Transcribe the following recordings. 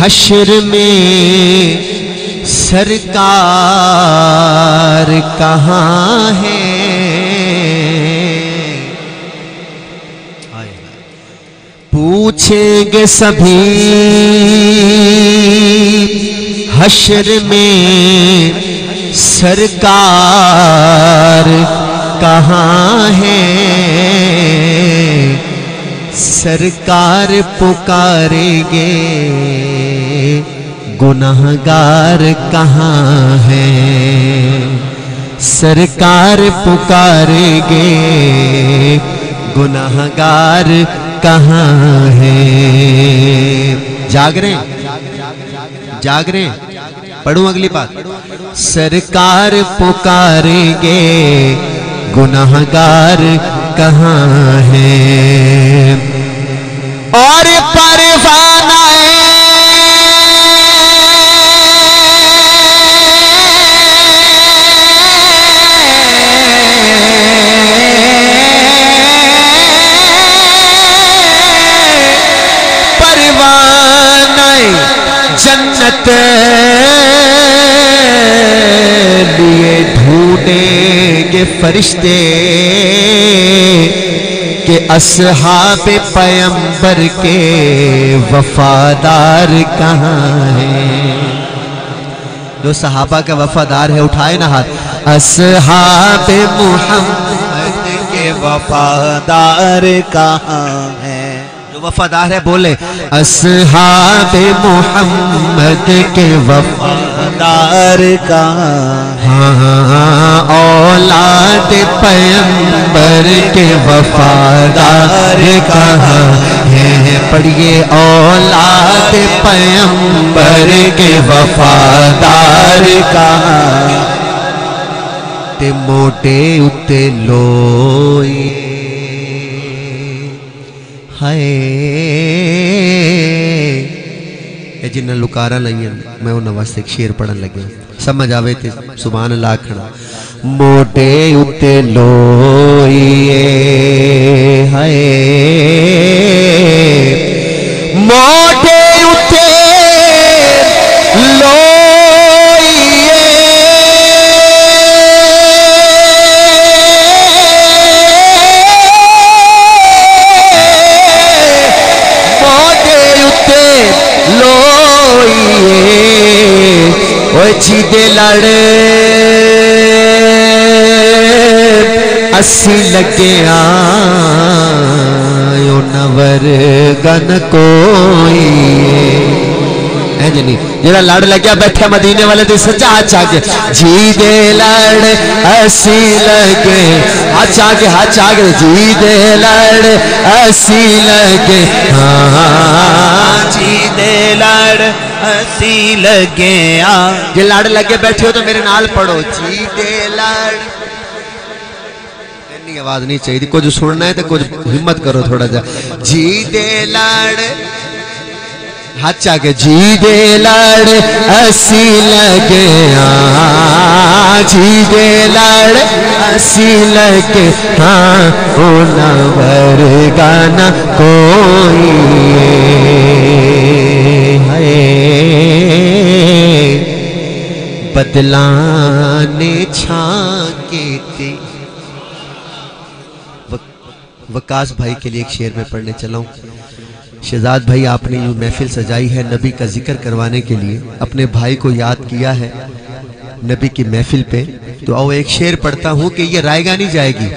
حشر میں سرکار کہاں ہے؟ پوچھیں گے سبھی حشر میں سرکار کہاں ہے؟ سرکار پکاریں گے گناہگار کہاں ہے؟ سرکار پکاریں گے گناہگار کہاں ہے؟ جاگ رہے ہیں پڑھوں اگلی بات. سرکار پکاریں گے گناہگار کہاں ہے؟ اور پروانہ جنت لیے ڈھونڈیں گے فرشتے کہ اصحاب پیمبر کے وفادار کہاں ہیں؟ جو صحابہ کا وفادار ہے اٹھائے نا ہاتھ. اصحاب محمد کے وفادار کہاں ہیں؟ جو وفادار ہے بولے اصحاب محمد کے وفادار کہاں؟ ہاں اولاد پیمبر کے وفادار کہاں ہیں؟ پڑھیے اولاد پیمبر کے وفادار کہاں؟ تے موٹے اتے لوئی ہائے جنہ لکارا لائیں میں انہوں واسطے ایک شیر پڑھن لگے سمجھ آوے تھے سبحان اللہ کھڑا. موٹے اتے لوئیے ہائے موٹے اتے لوئیے جی دے لڑے اسی لگے آئیو نور گن کوئی ہے جنی جنہا لڑ لگیا بیٹھے مدینے والے دے سجا ہاتھ آگے جی دے لڑ اسی لگے ہاتھ آگے جی دے لڑ اسی لگے جی دے لڑ اسی لگے یہ لڑ لگے بیٹھے ہو تو میرے نال پڑھو جی دے لڑ. اتنی آواز نہیں چاہیے تھی کچھ سننا ہے تو کچھ ہمت کرو تھوڑا جا. جی دے لڑ ہاتھ آگے جی دے لڑ اسی لگے جی دے لڑ اسی لگے ہاں نور گانا کوئی بدلانے چھانکے تھے. وقاص بھائی کے لیے ایک شعر میں پڑھنے چلا ہوں. شہزاد بھائی آپ نے یہ محفل سجائی ہے نبی کا ذکر کروانے کے لیے اپنے بھائی کو یاد کیا ہے نبی کی محفل پہ تو آؤ ایک شعر پڑھتا ہوں کہ یہ رائے گا نہیں جائے گی.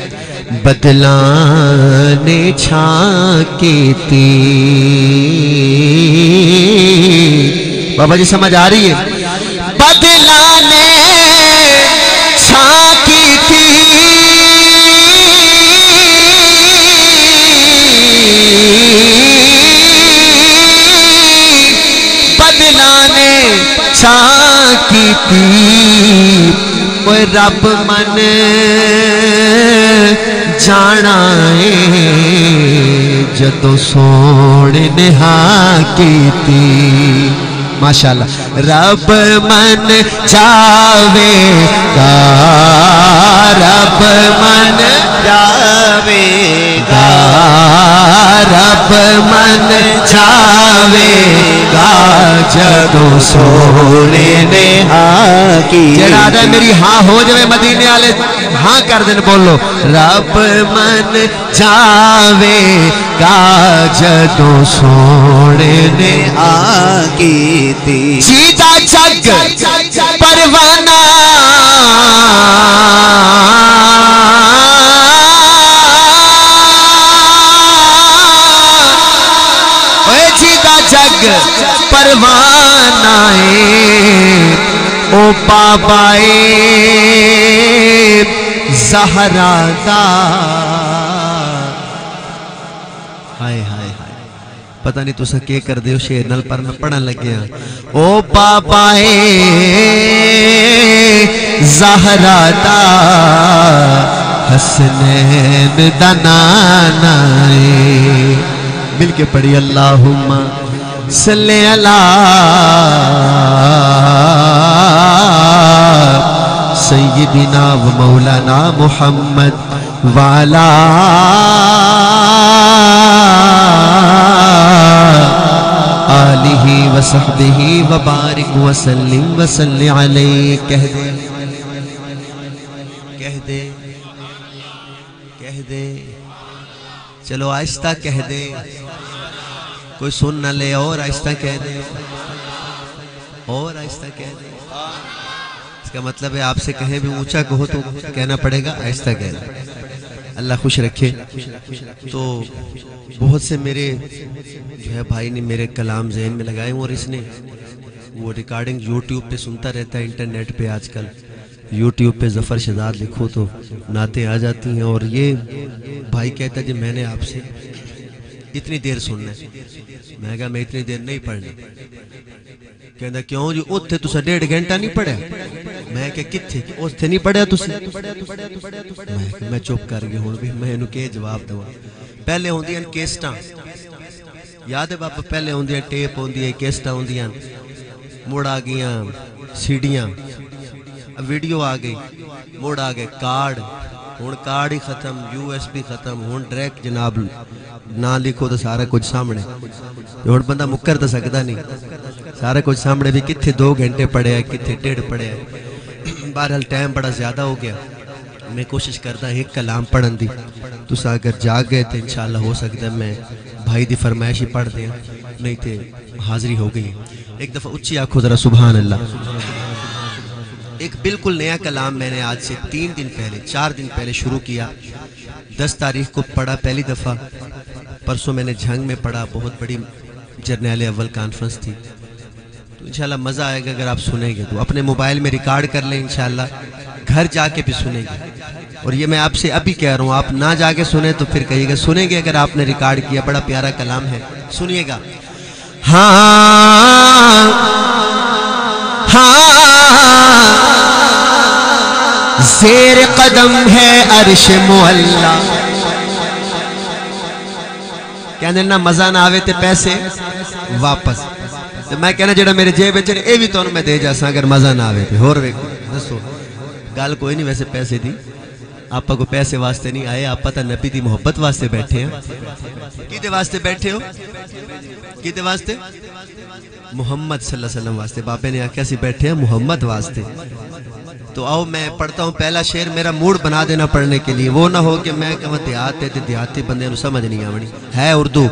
بدلانے چھانکے تھی بابا جی سمجھ آ رہی ہے؟ بدلانے چھانکی تھی بدلانے چھانکی تھی کوئی رب من جانائے جدو سوڑ نہا کی تھی ماشاءاللہ. رب من چاہے گا، رب من چاہے گا، رب من چاہے گا جدو سونے نے ہاں کی. جڑا آدھا میری ہاں ہو جائے مدینے والے ہاں کر دیں بولو. رب من چاہے گا جدو سونے نے ہاں کی تھی. سیدھا جگ پروانہ جگ پروانہ او بابائے زہرا دا. ہائے ہائے ہائے پتہ نہیں تسا کیا کر دیو شیر نل پر میں پڑھن لگ گیا. او بابائے زہرا دا حسنین دا نانائے. مل کے پڑھی اللہم صلی اللہ سیدنا و مولانا محمد وعلا آلہ و صحبہ و بارک وسلم وسلم علیہ. کہہ دے کہہ دے کہہ دے چلو آہستہ کہہ دے، کوئی سن نہ لے. اور آہستہ کہہ دے، اور آہستہ کہہ دے. اس کا مطلب ہے آپ سے کہیں بھی اونچا کہو تو کہنا پڑے گا آہستہ کہہ دے. اللہ خوش رکھے. تو بہت سے میرے جو ہے بھائی نے میرے کلام ذہن میں لگائے ہوں، اور اس نے وہ ریکارڈنگ یوٹیوب پہ سنتا رہتا ہے، انٹرنیٹ پہ. آج کل یوٹیوب پہ ظفر شہزاد لکھو تو نعتیں آ جاتی ہیں. اور یہ بھائی کہتا ہے جی میں نے آپ سے اتنی دیر سننا ہے. میں کہا میں اتنی دیر نہیں پڑھنی. کہتا کیوں جی اتھے تسا 1.5 گھنٹہ نہیں پڑھا. میں کہا کتھے اتھے نہیں پڑھا تسی. میں چپ کر گیا. ہوں بھی میں انہوں کے جواب دوں. پہلے ہوندی ہیں کیسٹاں، یاد ہے بابا، پہلے ہوندی ہیں ٹیپ ہوندی ہے، کیسٹاں ہوندی ہیں، مڑ آ گئیاں سیڈیاں، ویڈیو آ گئی، موڑ آ گئے کارڈ. ہون کارڈ ہی ختم، یو ایس بی ختم. ہون ڈائریکٹ جناب نہ لکھو تو سارا کچھ سامنے. ہون بندہ مکر تو سکتا نہیں، سارا کچھ سامنے. بھی کتھے 2 گھنٹے پڑھے ہیں، کتھے 1.5 پڑھے ہیں. بہرحال ٹائم بڑا زیادہ ہو گیا. میں کوشش کرتا ایک کلام پڑھن دی. تسا اگر جاگ گئے تو انشاءاللہ ہو سکتا ہے میں بھائی دی فرمائش ہی پڑھ دیں، نہیں تھے حاضری ہو گئی. ایک دفعہ اچھی آنکھو ذرا سبحان اللہ. ایک بالکل نیا کلام میں نے آج سے 3 دن پہلے 4 دن پہلے شروع کیا. 10 تاریخ کو پڑھا پہلی دفعہ. پرسوں میں نے جھنگ میں پڑھا، بہت بڑی جرنیل اول کانفرنس تھی. تو انشاءاللہ مزہ آئے گا اگر آپ سنیں گے تو. اپنے موبائل میں ریکارڈ کر لیں، انشاءاللہ گھر جا کے بھی سنیں گے. اور یہ میں آپ سے ابھی کہہ رہا ہوں، آپ نہ جا کے سنیں تو پھر کہیے گا. سنیں گے اگر آپ نے ریکارڈ کیا. بڑا پیارا کلام ہے، سنیے گا. ہاں ہاں زیر قدم ہے عرش معلا. کہنے نہ مزہ نہ آوے تے پیسے واپس. میں کہنا جڑا میرے جیب بچے اے بھی تو میں دے جاسا اگر مزہ نہ آوے تے. اور ویکھو دسو گل کوئی نہیں. ویسے پیسے دی آپ کو پیسے واسطے نہیں آئے، آپ پتہ نبی دی محبت واسطے بیٹھے ہیں. کیدے واسطے بیٹھے ہو؟ کیدے واسطے؟ محمد صلی اللہ علیہ وسلم واسطے. بابے نے آکھیا سی بیٹھے ہیں محمد واسطے. تو آؤ میں پڑھتا ہوں پہلا شعر. میرا موڈ بنا دینا پڑھنے کے لیے، وہ نہ ہو کہ میں کہوں دیہات ہے دیہاتی بندے نو سمجھ نہیں آونی. ہے اردو.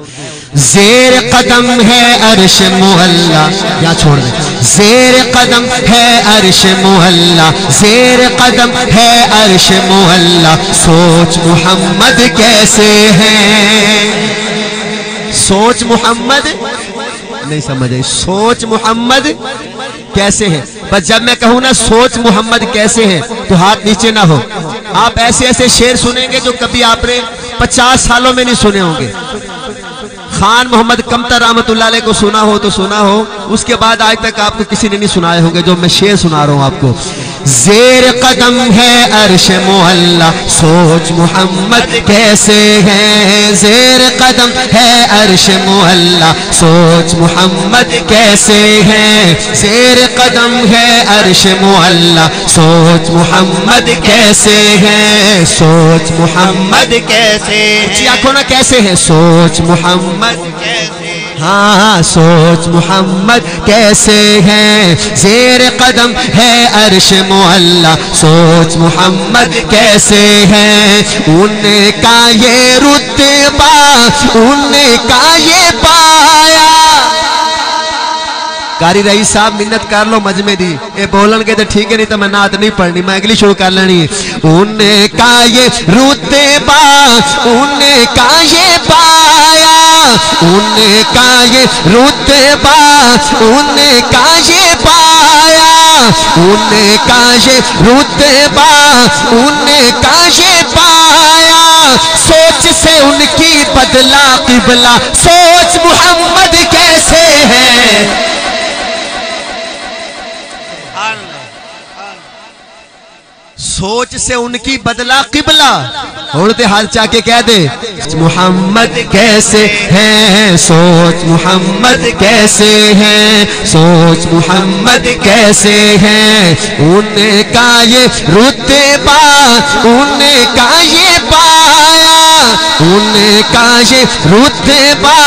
زیر قدم ہے عرش معلا. یا چھوڑ دیں. زیر قدم ہے عرش معلا، زیر قدم ہے عرش معلا. سوچ محمد کیسے ہیں، سوچ محمد نہیں سمجھ آئی. سوچ محمد کیسے ہیں. بس جب میں کہوں نا سوچ محمد کیسے ہیں تو ہاتھ نیچے نہ ہو. آپ ایسے ایسے شعر سنیں گے جو کبھی آپ نے 50 سالوں میں نہیں سنے ہوں گے. خان محمد کمتر رحمت اللہ علیہ کو سنا ہو تو سنا ہو، اس کے بعد آج تک آپ کو کسی نے نہیں سنائے ہوں گے جو میں شعر سنا رہا ہوں آپ کو. زیر قدم ہے عرش معلا سوچ محمد کیسے ہیں زیر قدم ہے عرش معلا سوچ محمد کیسے ہیں زیر قدم ہے عرش معلا سوچ محمد کیسے ہیں سوچ محمد کیسے اونچی آنکھوں نہ کیسے ہیں سوچ محمد کیسے ہاں سوچ محمد کیسے ہیں زیر قدم ہے عرش معلا سوچ محمد کیسے ہیں ان کا یہ رتبہ ان کا یہ پایا قاری رئیس صاحب منت کر لو مجمع دی اے بولن کے تو ٹھیک ہے نہیں تو میں نعت نہیں پڑھنی میں اگلی شروع کر لینی ان کا یہ رتبہ ان کا یہ پایا ان کا یہ رتبہ ان کا یہ پایا ان کا یہ رتبہ ان کا یہ پایا سوچ سے ان کی بدلا قبلہ سوچ محمد کیسے ہے سوچ سے ان کی بدلا قبلہ اڑتے حال چاہ کے کہہ دے محمد کیسے ہیں سوچ محمد کیسے ہیں سوچ محمد کیسے ہیں ان کا یہ رتبہ ان کا یہ پایا ان کا یہ رتبہ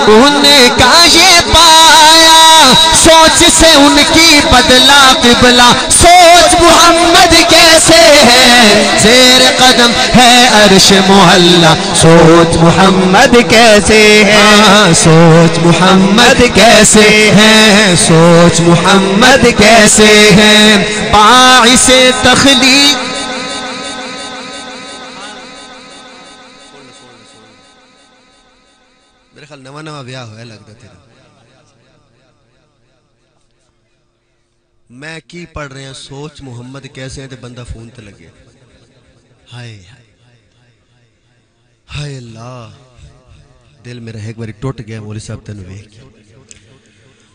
ان کا یہ پایا سوچ سے ان کی بدلا قبلہ سوچ محمد کیسے ہے زیر قدم ہے عرش معلا سوچ محمد کیسے ہے سوچ محمد کیسے ہے سوچ محمد کیسے ہے باعث تخلیق میرے خیال نواں نواں بیاہ ہویا لگتا تیرا میں کی پڑھ رہے ہیں سوچ محمد کیسے ہیں تے بندہ فون تے لگے ہائے ہائے اللہ دل میرا ایک باری ٹوٹ گیا مولی صاحب تنوے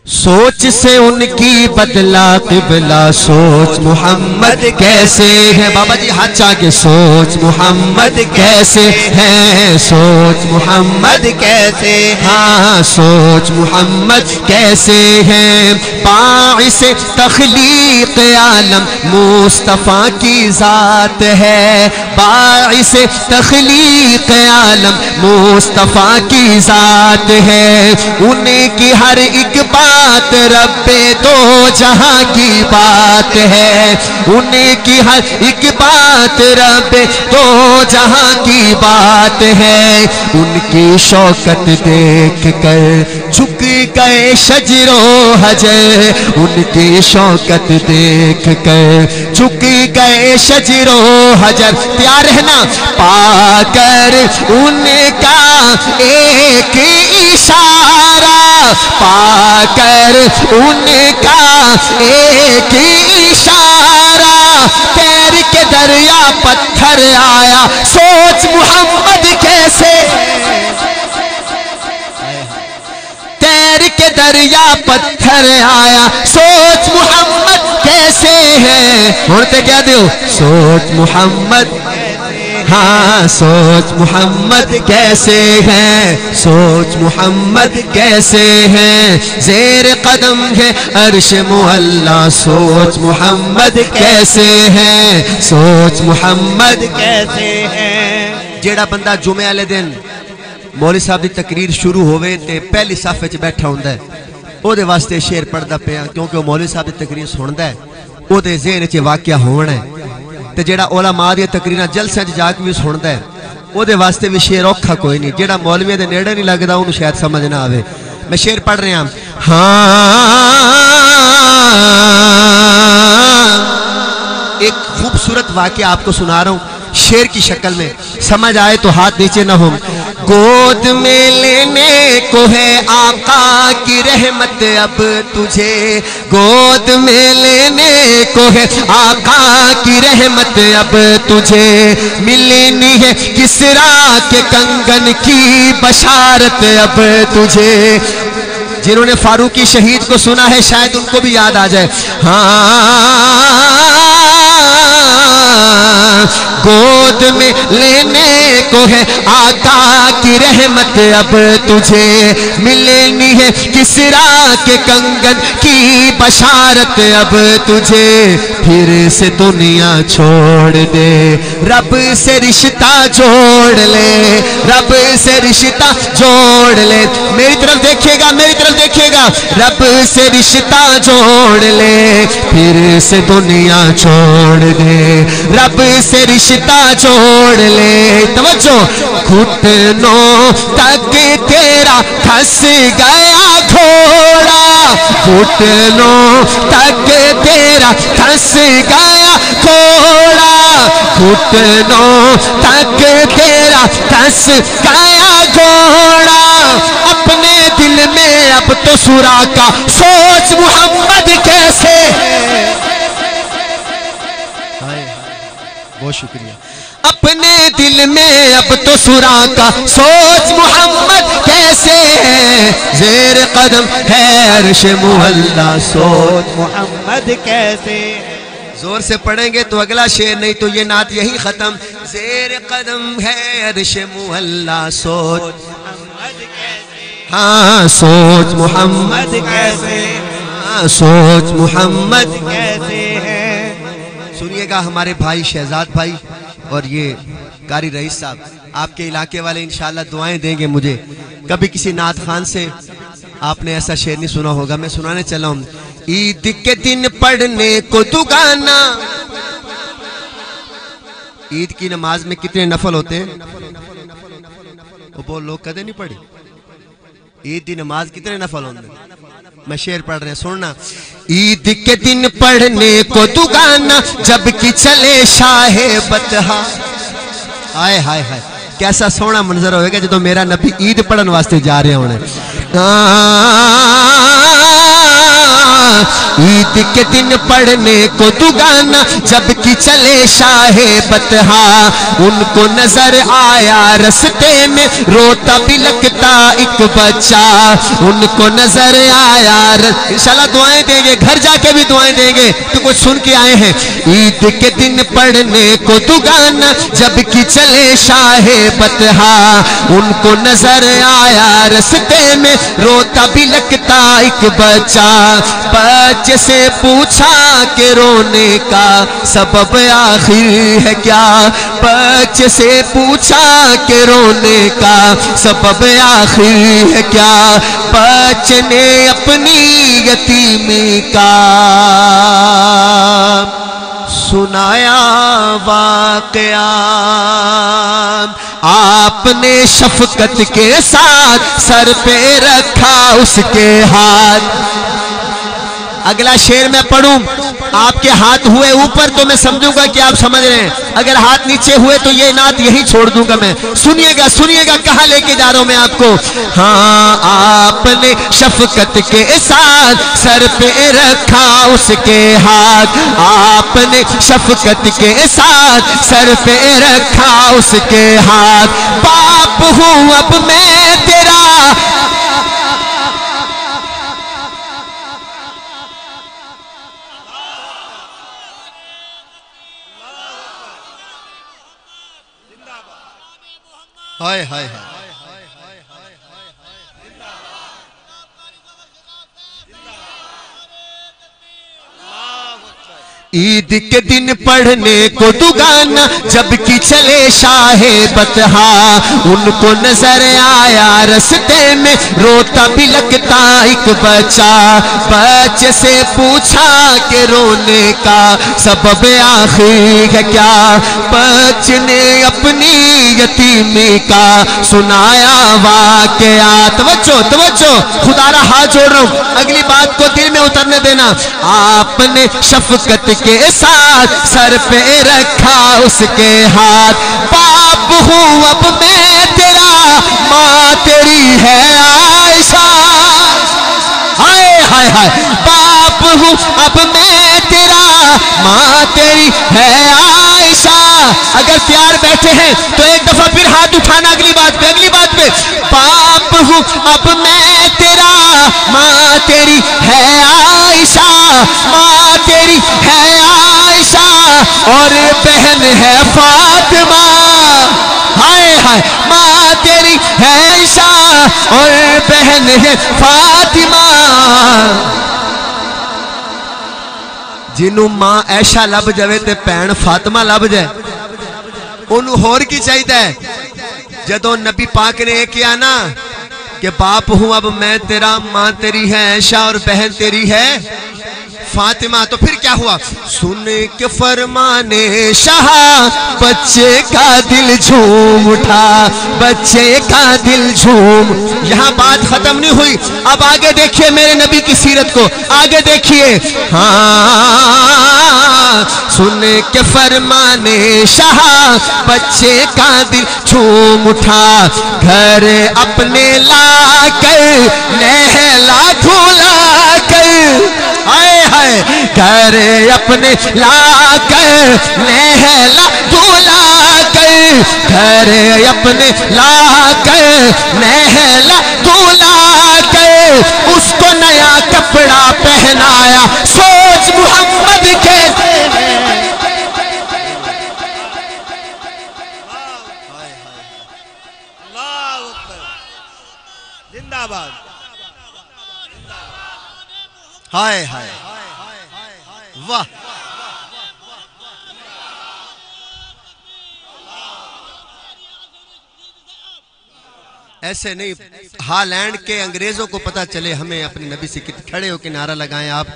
سوچ سے ان کی بدلا قبلہ سوچ محمد کیسے ہے بابا جی ہاتھ چاہ کے سوچ محمد کیسے ہے سوچ محمد کیسے ہاں سوچ محمد کیسے ہے باعث تخلیق عالم مصطفیٰ کی ذات ہے باعث تخلیق عالم مصطفیٰ کی ذات ہے انہیں کی ہر ایک بات رب دو جہاں کی بات ہے انہیں کی ہر ایک بات رب دو جہاں کی بات ہے ان کی شوکت دیکھ کر جھک گئے شجر و حجر ان کی شوکت دیکھ کر جھک گئے شجر و حجر تیار رہنا پا کر ان کا ایک اشارہ پا کر ان کا ایک اشارہ تیر کے دریا پتھر آیا سوچ محمد کیسے تیر کے دریا پتھر آیا سوچ محمد کیسے ہے ہوتے کیا دیو سوچ محمد ہاں سوچ محمد کیسے ہیں سوچ محمد کیسے ہیں زیر قدم ہے عرش معلا سوچ محمد کیسے ہیں سوچ محمد کیسے ہیں جیڑا بندہ جمعہ والے دن مولوی صاحب دی تقریر شروع ہوئے تے پہلی صف وچ بیٹھا ہوندا ہے او دے واسطے شعر پڑھدا پیا کیونکہ وہ مولوی صاحب دی تقریر سندا ہے او دے ذہن وچ واقعہ ہونا ہے تے جیڑا علماء دی تقریراں جلسے وچ جا کے بھی سندا ہے او دے واسطے بھی شعر اوکھا کوئی نہیں جیڑا مولوی دے نیڑے نہیں لگدا اونوں شاید سمجھ نہ آوے میں شعر پڑھ رہا ہاں ایک خوبصورت واقعہ آپ کو سنا رہا ہوں شعر کی شکل میں سمجھ آئے تو ہاتھ نیچے نہ ہوں گود میں لینے کو ہے آقا کی رحمت اب تجھے گود میں لینے کو ہے آقا کی رحمت اب تجھے ملنی ہے کسرا کے کنگن کی بشارت اب تجھے جنہوں نے فاروقی شہید کو سنا ہے شاید ان کو بھی یاد آ جائے ہاں گود میں لینے کو ہے آقا کی رحمت اب تجھے ملنی ہے کسرا کے کنگن کی بشارت اب تجھے پھر سے دنیا چھوڑ دے رب سے رشتہ جوڑ لے رب سے رشتہ جوڑ لے میری طرف دیکھیے گا میری طرف دیکھیے گا رب سے رشتہ جوڑ لے پھر سے دنیا چھوڑ دے رب سے رشتہ جوڑ لے توجہ گھٹنوں تک تیرا پھنس گیا گھوڑا گھٹنوں تک تیرا پھنس گیا گھوڑا گھٹنوں تک تیرا پھنس گیا گھوڑا اپنے دل میں اب تو سورا کا سوچ محمد کیسے بہت شکریہ اپنے دل میں اب تو سورا کا سوچ محمد کیسے ہے زیر قدم ہے عرش معلا سوچ محمد کیسے زور سے پڑھیں گے تو اگلا شعر نہیں تو یہ نعت یہی ختم زیر قدم ہے عرش معلا سوچ محمد کیسے ہاں سوچ محمد کیسے ہاں سوچ محمد کیسے ہے سنیے گا ہمارے بھائی شہزاد بھائی اور یہ قاری رئیس صاحب آپ کے علاقے والے انشاءاللہ دعائیں دیں گے مجھے کبھی کسی نعت خان سے آپ نے ایسا شعر نہیں سنا ہوگا میں سنانے چلا ہوں عید کے دن پڑھنے کو دگانا عید کی نماز میں کتنے نفل ہوتے ہیں وہ لوگ کدے نہیں پڑھی عید کی نماز کتنے نفل ہوتے ہیں میں شعر پڑھ رہے ہیں سننا عید کے دن پڑھنے کو دگانا جب کہ چلے شاہ بطحا آئے ہائے ہائے کیسا سونا منظر ہوئے گا جدو میرا نبی عید پڑھن واسطے جا رہے ہونے عید کے دن پڑھنے کو دگانا جب کہ چلے شاہ بطحا ان کو نظر آیا رستے میں روتا بھی لگتا ایک بچہ ان کو نظر آیا انشاءاللہ دعائیں دیں گے گھر جا کے بھی دعائیں دیں گے تو کچھ سن کے آئے ہیں عید کے دن پڑھنے کو دگانا جب کہ چلے شاہ بطحا ان کو نظر آیا رستے میں روتا بھی لگتا ایک بچہ بچے سے پوچھا کہ رونے کا سبب آخر ہے کیا بچے سے پوچھا کہ رونے کا سبب آخر ہے کیا بچے نے اپنی یتیمی کا سنایا واقعہ آپ نے شفقت کے ساتھ سر پہ رکھا اس کے ہاتھ اگلا شعر میں پڑھوں آپ کے ہاتھ ہوئے اوپر تو میں سمجھوں گا کہ آپ سمجھ رہے ہیں اگر ہاتھ نیچے ہوئے تو یہ نعت یہی چھوڑ دوں گا میں سنیے گا کہاں لے کے جا رہا ہوں میں آپ کو ہاں آپ نے شفقت کے ساتھ سر پہ رکھا اس کے ہاتھ آپ نے شفقت کے ساتھ سر پہ رکھا اس کے ہاتھ باپ ہوں اب میں تیرا ہائے ہائے عید کے دن پڑھنے کو دگانا جب کہ چلے شاہ بطحا ان کو نظر آیا رستے میں روتا بھی لگتا ایک بچہ بچے سے پوچھا کہ رونے کا سبب آخر ہے کیا بچے نے اپنی یتیمی کا سنایا واقعہ توجہ خدا را ہاتھ جوڑ رہا ہوں اگلی بات کو دل میں اترنے دینا آپ نے شفقت کے ساتھ سر پہ رکھا اس کے ہاتھ باپ ہوں اب میں تیرا ماں تیری ہے عائشہ ہائے ہائے ہائے باپ ہوں اب میں تیرا ماں تیری ہے عائشہ اگر تیار بیٹھے ہیں تو ایک دفعہ پھر ہاتھ اٹھانا اگلی بات پہ باپ ہوں اب میں تیرا ماں تیری ہے عائشہ ماں تیری ہے عائشہ اور بہن بہن ہے فاطمہ، ہائے ہائے ماں تیری ہے عائشہ اور بہن ہے فاطمہ. جنوں ماں عائشہ لب جاوے تے بہن فاطمہ لب جائے انہوں ہور کی چاہیے. جدوں نبی پاک نے کیا نا کہ باپ ہوں اب میں تیرا، ماں تیری ہے عائشہ اور بہن تیری ہے فاطمہ، تو پھر کیا ہوا؟ سن کے فرمانے شاہ بچے کا دل جھوم اٹھا، بچے کا دل جھوم. یہاں بات ختم نہیں ہوئی، اب آگے دیکھیے میرے نبی کی سیرت کو، آگے دیکھیے. ہاں سن کے فرمانے شاہ بچے کا دل جھوم اٹھا، گھر اپنے لا کر نہلا دھلا کر، آئے ہائے گھر اپنے لا کر نہلا دھلا کر، گھر اپنے لا کر نہلا دھلا کر، اس کو نیا کپڑا پہنایا. سوچ محمد کیسے زندہ باد. ہائے ہائے واہ. ایسے نہیں ہالینڈ کے انگریزوں کو پتا چلے ہمیں اپنے نبی سے کھڑے ہو کے نعرہ لگائیں. آپ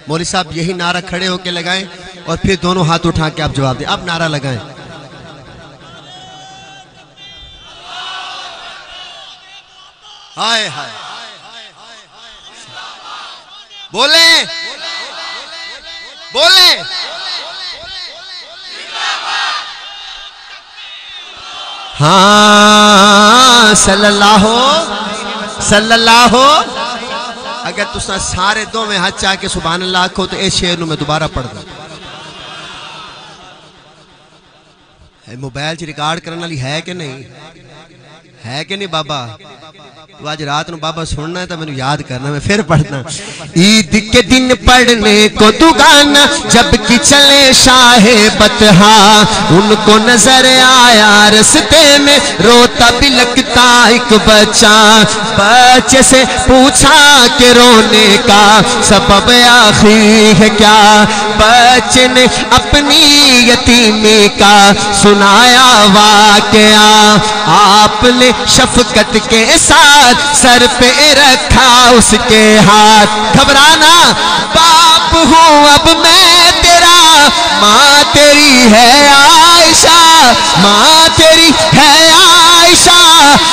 مولوی صاحب یہی نعرہ کھڑے ہو کے لگائیں اور پھر دونوں ہاتھ اٹھا کے آپ جواب دیں. آپ نعرہ لگائیں. ہائے ہائے بولیں بولیں. ہاں صلی اللہ ہو. اگر تسا سارے دو میں ہاتھ چاہ کے سبحان اللہ کھو تو اے شعر نو میں دوبارہ پڑھ دوں. موبائل چ ریکارڈ کرنے والی ہے کہ نہیں؟ ہے کہ نہیں بابا؟ تو آج رات نو بابا سننا ہے تو میں نے یاد کرنا، میں پھر پڑھنا. عید کے دن پڑھنے کو دگانا جب کی چلے شاہ بطحا، ان کو نظر آیا رستے میں روتا بلکتا ایک بچہ. بچے سے پوچھا کہ رونے کا سبب آخری ہے کیا؟ بچے نے اپنی یتیمی کا سنایا واقعہ. آپ نے شفقت کے ساتھ سر پہ رکھا اس کے ہاتھ. گھبرانا باپ ہوں اب میں تیرا، ماں تیری ہے عائشہ، ماں تیری ہے عائشہ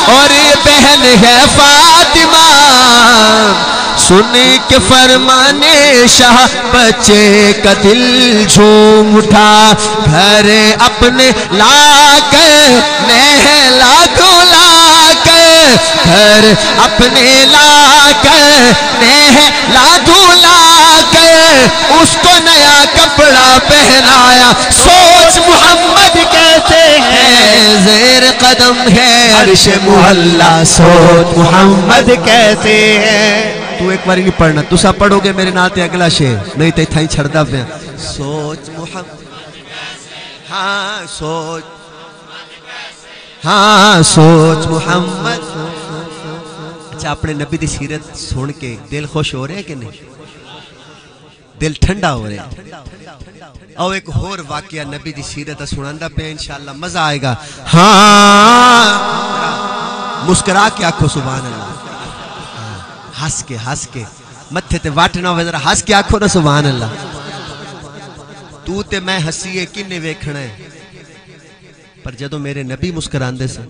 اور بہن ہے فاطمہ. سن کے فرمانے شاہ بچے کا دل جھوم اٹھا، گھر اپنے لا کر نہلا دھلا کر، گھر اپنے لا کر نہلا دھلا کر، اس کو نیا کپڑا پہنایا. سوچ محمد کیسے ہے زیر قدم ہے عرش محلہ. سوچ محمد کیسے ہے. تو ایک بار ہی پڑھنا، تسا پڑھو گے میرے ناتے اگلا شعر، نہیں تو اتھا ہی چھڑدا پیا. سوچ محمد، ہاں سوچ، ہاں سوچ محمد. اچھا اپنے نبی دی سیرت سن کے دل خوش ہو رہے ہیں کہ نہیں؟ دل ٹھنڈا ہو رہے ہیں. او ایک اور واقعہ نبی دی سیرت سناندا پہ انشاءاللہ مزہ آئے گا. ہاں مسکرا کے آکھو سبحان اللہ، ہس کے متھے تے واٹنا ہوئے ذرا ہس کے آکھو نا سبحان اللہ. تو تے میں ہسیے کنے ویکھنا ہے، پر جدو میرے نبی مسکراندے سے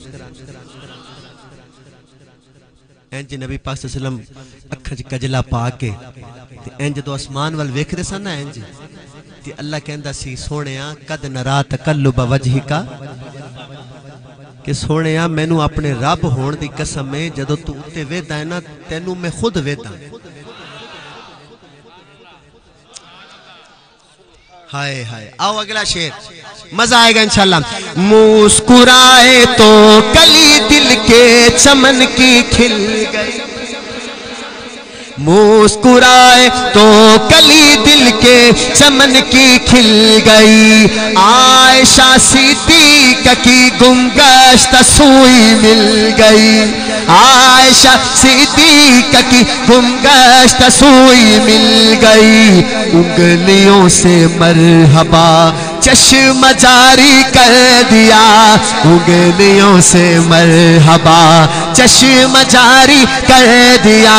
انج نبی پاک صلی اللہ علیہ وسلم اکھاں چ کجلا پا کے تے انج جدو اسمان وال ویکھدے سن نا انج تے اللہ کہندا سی سونےا قد نرا تقلب وجهک، کہ سونےا مینوں اپنے رب ہون دی قسم ہے جدو تو تے ویدا ہے نا تینوں میں خود ویدا. ہائے ہائے. آؤ اگلا شعر مزہ آئے گا انشاءاللہ. مسکرائے تو کلی دل کے چمن کی کھل گئی، مسکرائے تو کلی دل کے چمن کی کھل گئی، عائشہ صدیقہ کی گمگشتہ سوئی مل گئی، عائشہ صدیقہ کی گمگشتہ سوئی مل گئی، انگلیوں سے مرحبا چشم جاری کر دیا، انگلیوں سے مرحبا چشم جاری کر دیا،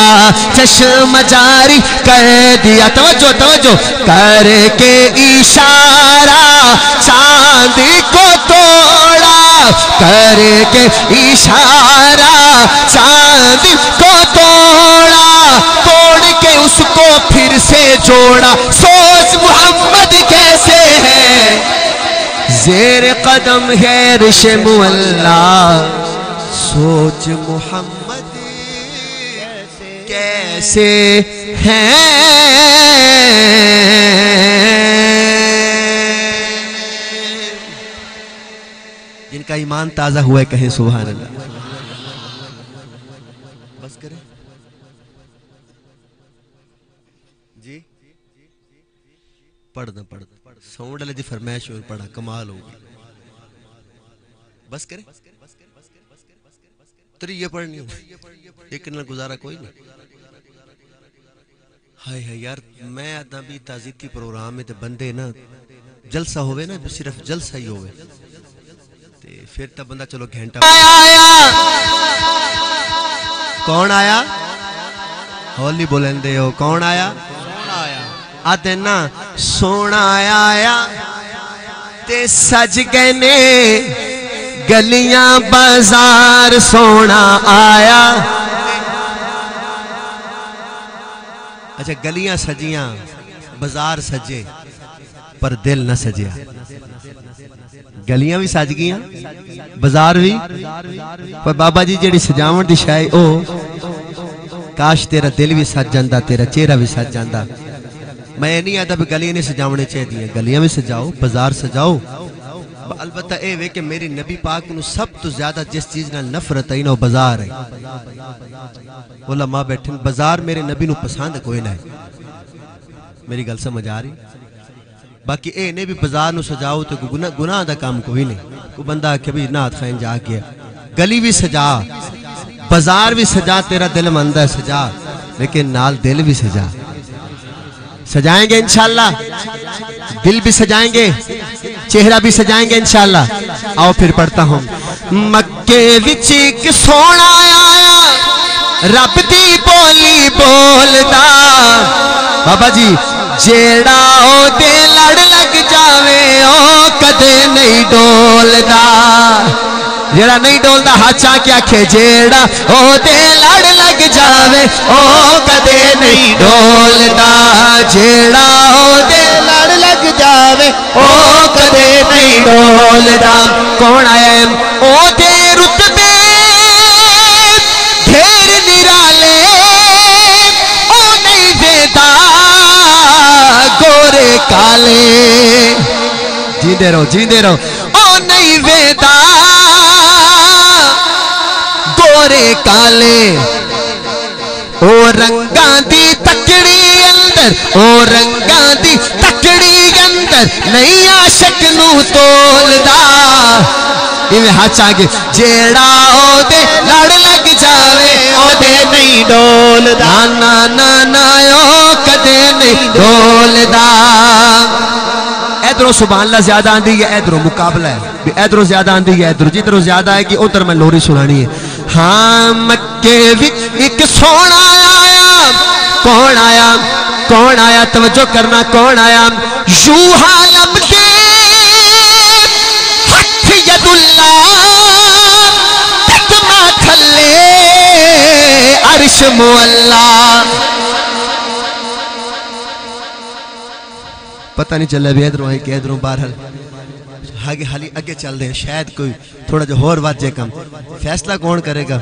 چشم جاری کر دیا، توجہ توجہ، کر کے اشارہ چاند کو توڑا، کر کے اشارہ چاند کو توڑا، توڑ کے اس کو پھر سے جوڑا، سوچ محمد کیسے ہے، زیر قدم ہے عرش معلیٰ، سوچ محمد کیسے ہیں، جن کا ایمان تازہ ہوا ہے کہیں سبحان اللہ۔ بس کریں جی، پڑھنا ساؤنڈ والے دی فرمائش ہوئی، پڑھا کمال ہوگی، بس کریں تری یہ پڑھنی ہو، لیکن نہ گزارا کوئی نہیں۔ ہائے ہائے یار، میں نبی تعزیتی پروگرام میں تے بندے نا جلسہ ہوئے نا، صرف جلسہ ہی ہوئے تے پھر تا بندہ چلو گھنٹہ کون آیا، ہولی بولندے ہو، کون آیا، آتے نا سونا آیا تے سج گئے نے گلیاں بازار، سونا آیا، اچھا گلیاں سجیاں بازار سجے پر دل نہ سجیا، گلیاں بھی سج گیاں بازار بھی، پر بابا جی جیڑی سجاون دی شائی او کاش تیرا دل بھی سج جاندہ، تیرا چہرہ بھی سج جاندہ۔ میں نہیں آتا بھی گلیاں نہیں سجاونے چاہے دیئے، گلیاں بھی سجاؤ، بازار سجاؤ، البتہ اے وے کہ میری نبی پاک انہوں سب تو زیادہ جس چیز نہ نفرت ہے نا وہ بازار ہے، علماء بیٹھیں بازار میرے نبی نو پسند کوئی نہ ہے، میری گل سمجھ آ رہی، باقی اے نے بھی بازار نو سجاؤ تو گناہ دا کام کوئی نہیں، کوئی بندہ کہ بھی نات خائن جا گیا، گلی بھی سجا بازار بھی سجا، تیرا دل مندہ سجا، لیکن نال دل بھی سجا، سجائیں گے انشاءاللہ، دل بھی سجائیں گے، چہرہ بھی سجائیں گے انشاءاللہ۔ آؤ پھر پڑھتا ہوں، مکے وچ ایک سونا آیا رب دی بولی بولدا، بابا جی جیڑا او دے لڑ لگ جاوے او کدے نہیں ڈولدا، جیڑا نہیں ڈولدا ہاتھ چاہ کے آکھے، جیڑا او دے لڑ لگ جاوے او کدے نہیں ڈولدا، جیڑا او دے لڑ لگ جاوے او کدے نہیں ڈولدا، کون آیا ہے او دے رتبے ڈھیر نرالے او نہیں ویدا گورے کالے، جیندے رہو او نہیں ویدا گورے کالے، او رنگاں دی تکڑی اندر، او رنگاں دی تکڑی اندر نہیں عاشق نو تولدا، ایویں ہاتھ آگے، جیڑا او دے لڑ لگ جاوے او دے نہیں ڈولدا، نا نا نا او کدے نہیں ڈولدا۔ ادھروں سبحان اللہ زیادہ آندھی ہے، ادھروں مقابلہ ہے، ادھروں زیادہ آندھی ہے، ادھروں جدھروں زیادہ ہے کہ ادھر میں لوری سنانی ہے۔ ہاں مکے وچ ایک سونا آیا، کون آیا، کون آیا، توجہ کرنا، کون آیا، یوہا لب دے ہتھ ید اللہ تکمہ کھلے عرش معلیٰ، پتہ نہیں چلے بھی ادھروں آئی کہ ادھروں بارحال آگے چل دیں، شاید کوئی تھوڑا جو اور بات جے کم، فیصلہ کون کرے گا،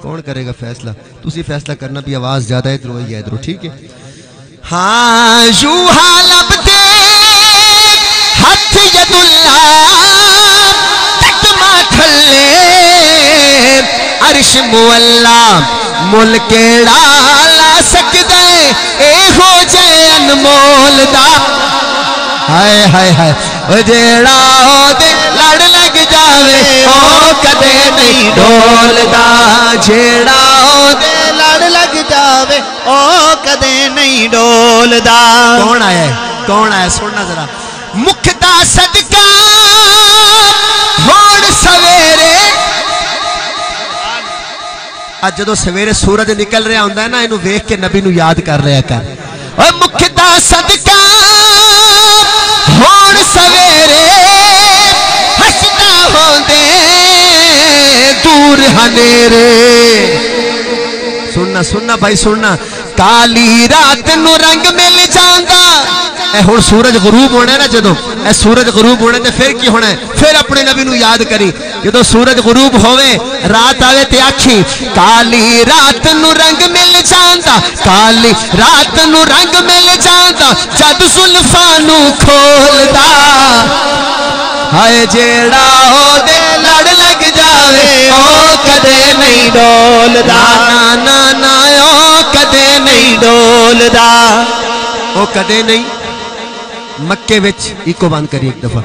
کون کرے گا فیصلہ، تُسی فیصلہ کرنا بھی، آواز زیادہ ادھروں آئی ہے ادھروں، ٹھیک ہے۔ ہاں یوہا لب دے ہتھ ید اللہ تکمہ کھلے عرش معلیٰ، ملکیڑا لا سک مول دا ہائے ہائے ہائے او جیڑا او دے لڑ لگ جاوے او کدے نہیں ڈولدا جیڑا او دے لڑ لگ جاوے او کدے نہیں ڈولدا کون آیا ہے کون آیا سننا ذرا مکھدا صدقہ ہوڑ سویرے آج جدو سویرے سورج نکل رہا ہوندہ ہے نا انہوں ویکھ کے نبی نو یاد کر رہا کر اور مکھدا صدقہ ہوڑ سویرے ہسدا ہوندے دور ہنیرے سننا سننا بھائی سننا کالی رات نو رنگ مل جاندہ اے ہون سورج غروب ہونا ہے نا جدو اے سورج غروب ہونا ہے تے پھر کی ہونا ہے پھر اپنے نبی نو یاد کری جدو سورج غروب ہوئے رات آوے تے آکھی کالی رات نو رنگ مل جاندہ کالی رات نو رنگ مل جاندہ جد زلفانو کھولدا ہائے جیڑا ہو دے لڑ لگ جاوے او کدے نہیں ڈولدا نا نا نا او کدے نہیں ڈولدا او کدے نہیں مکے وچ ایکو بند کری ایک دفعہ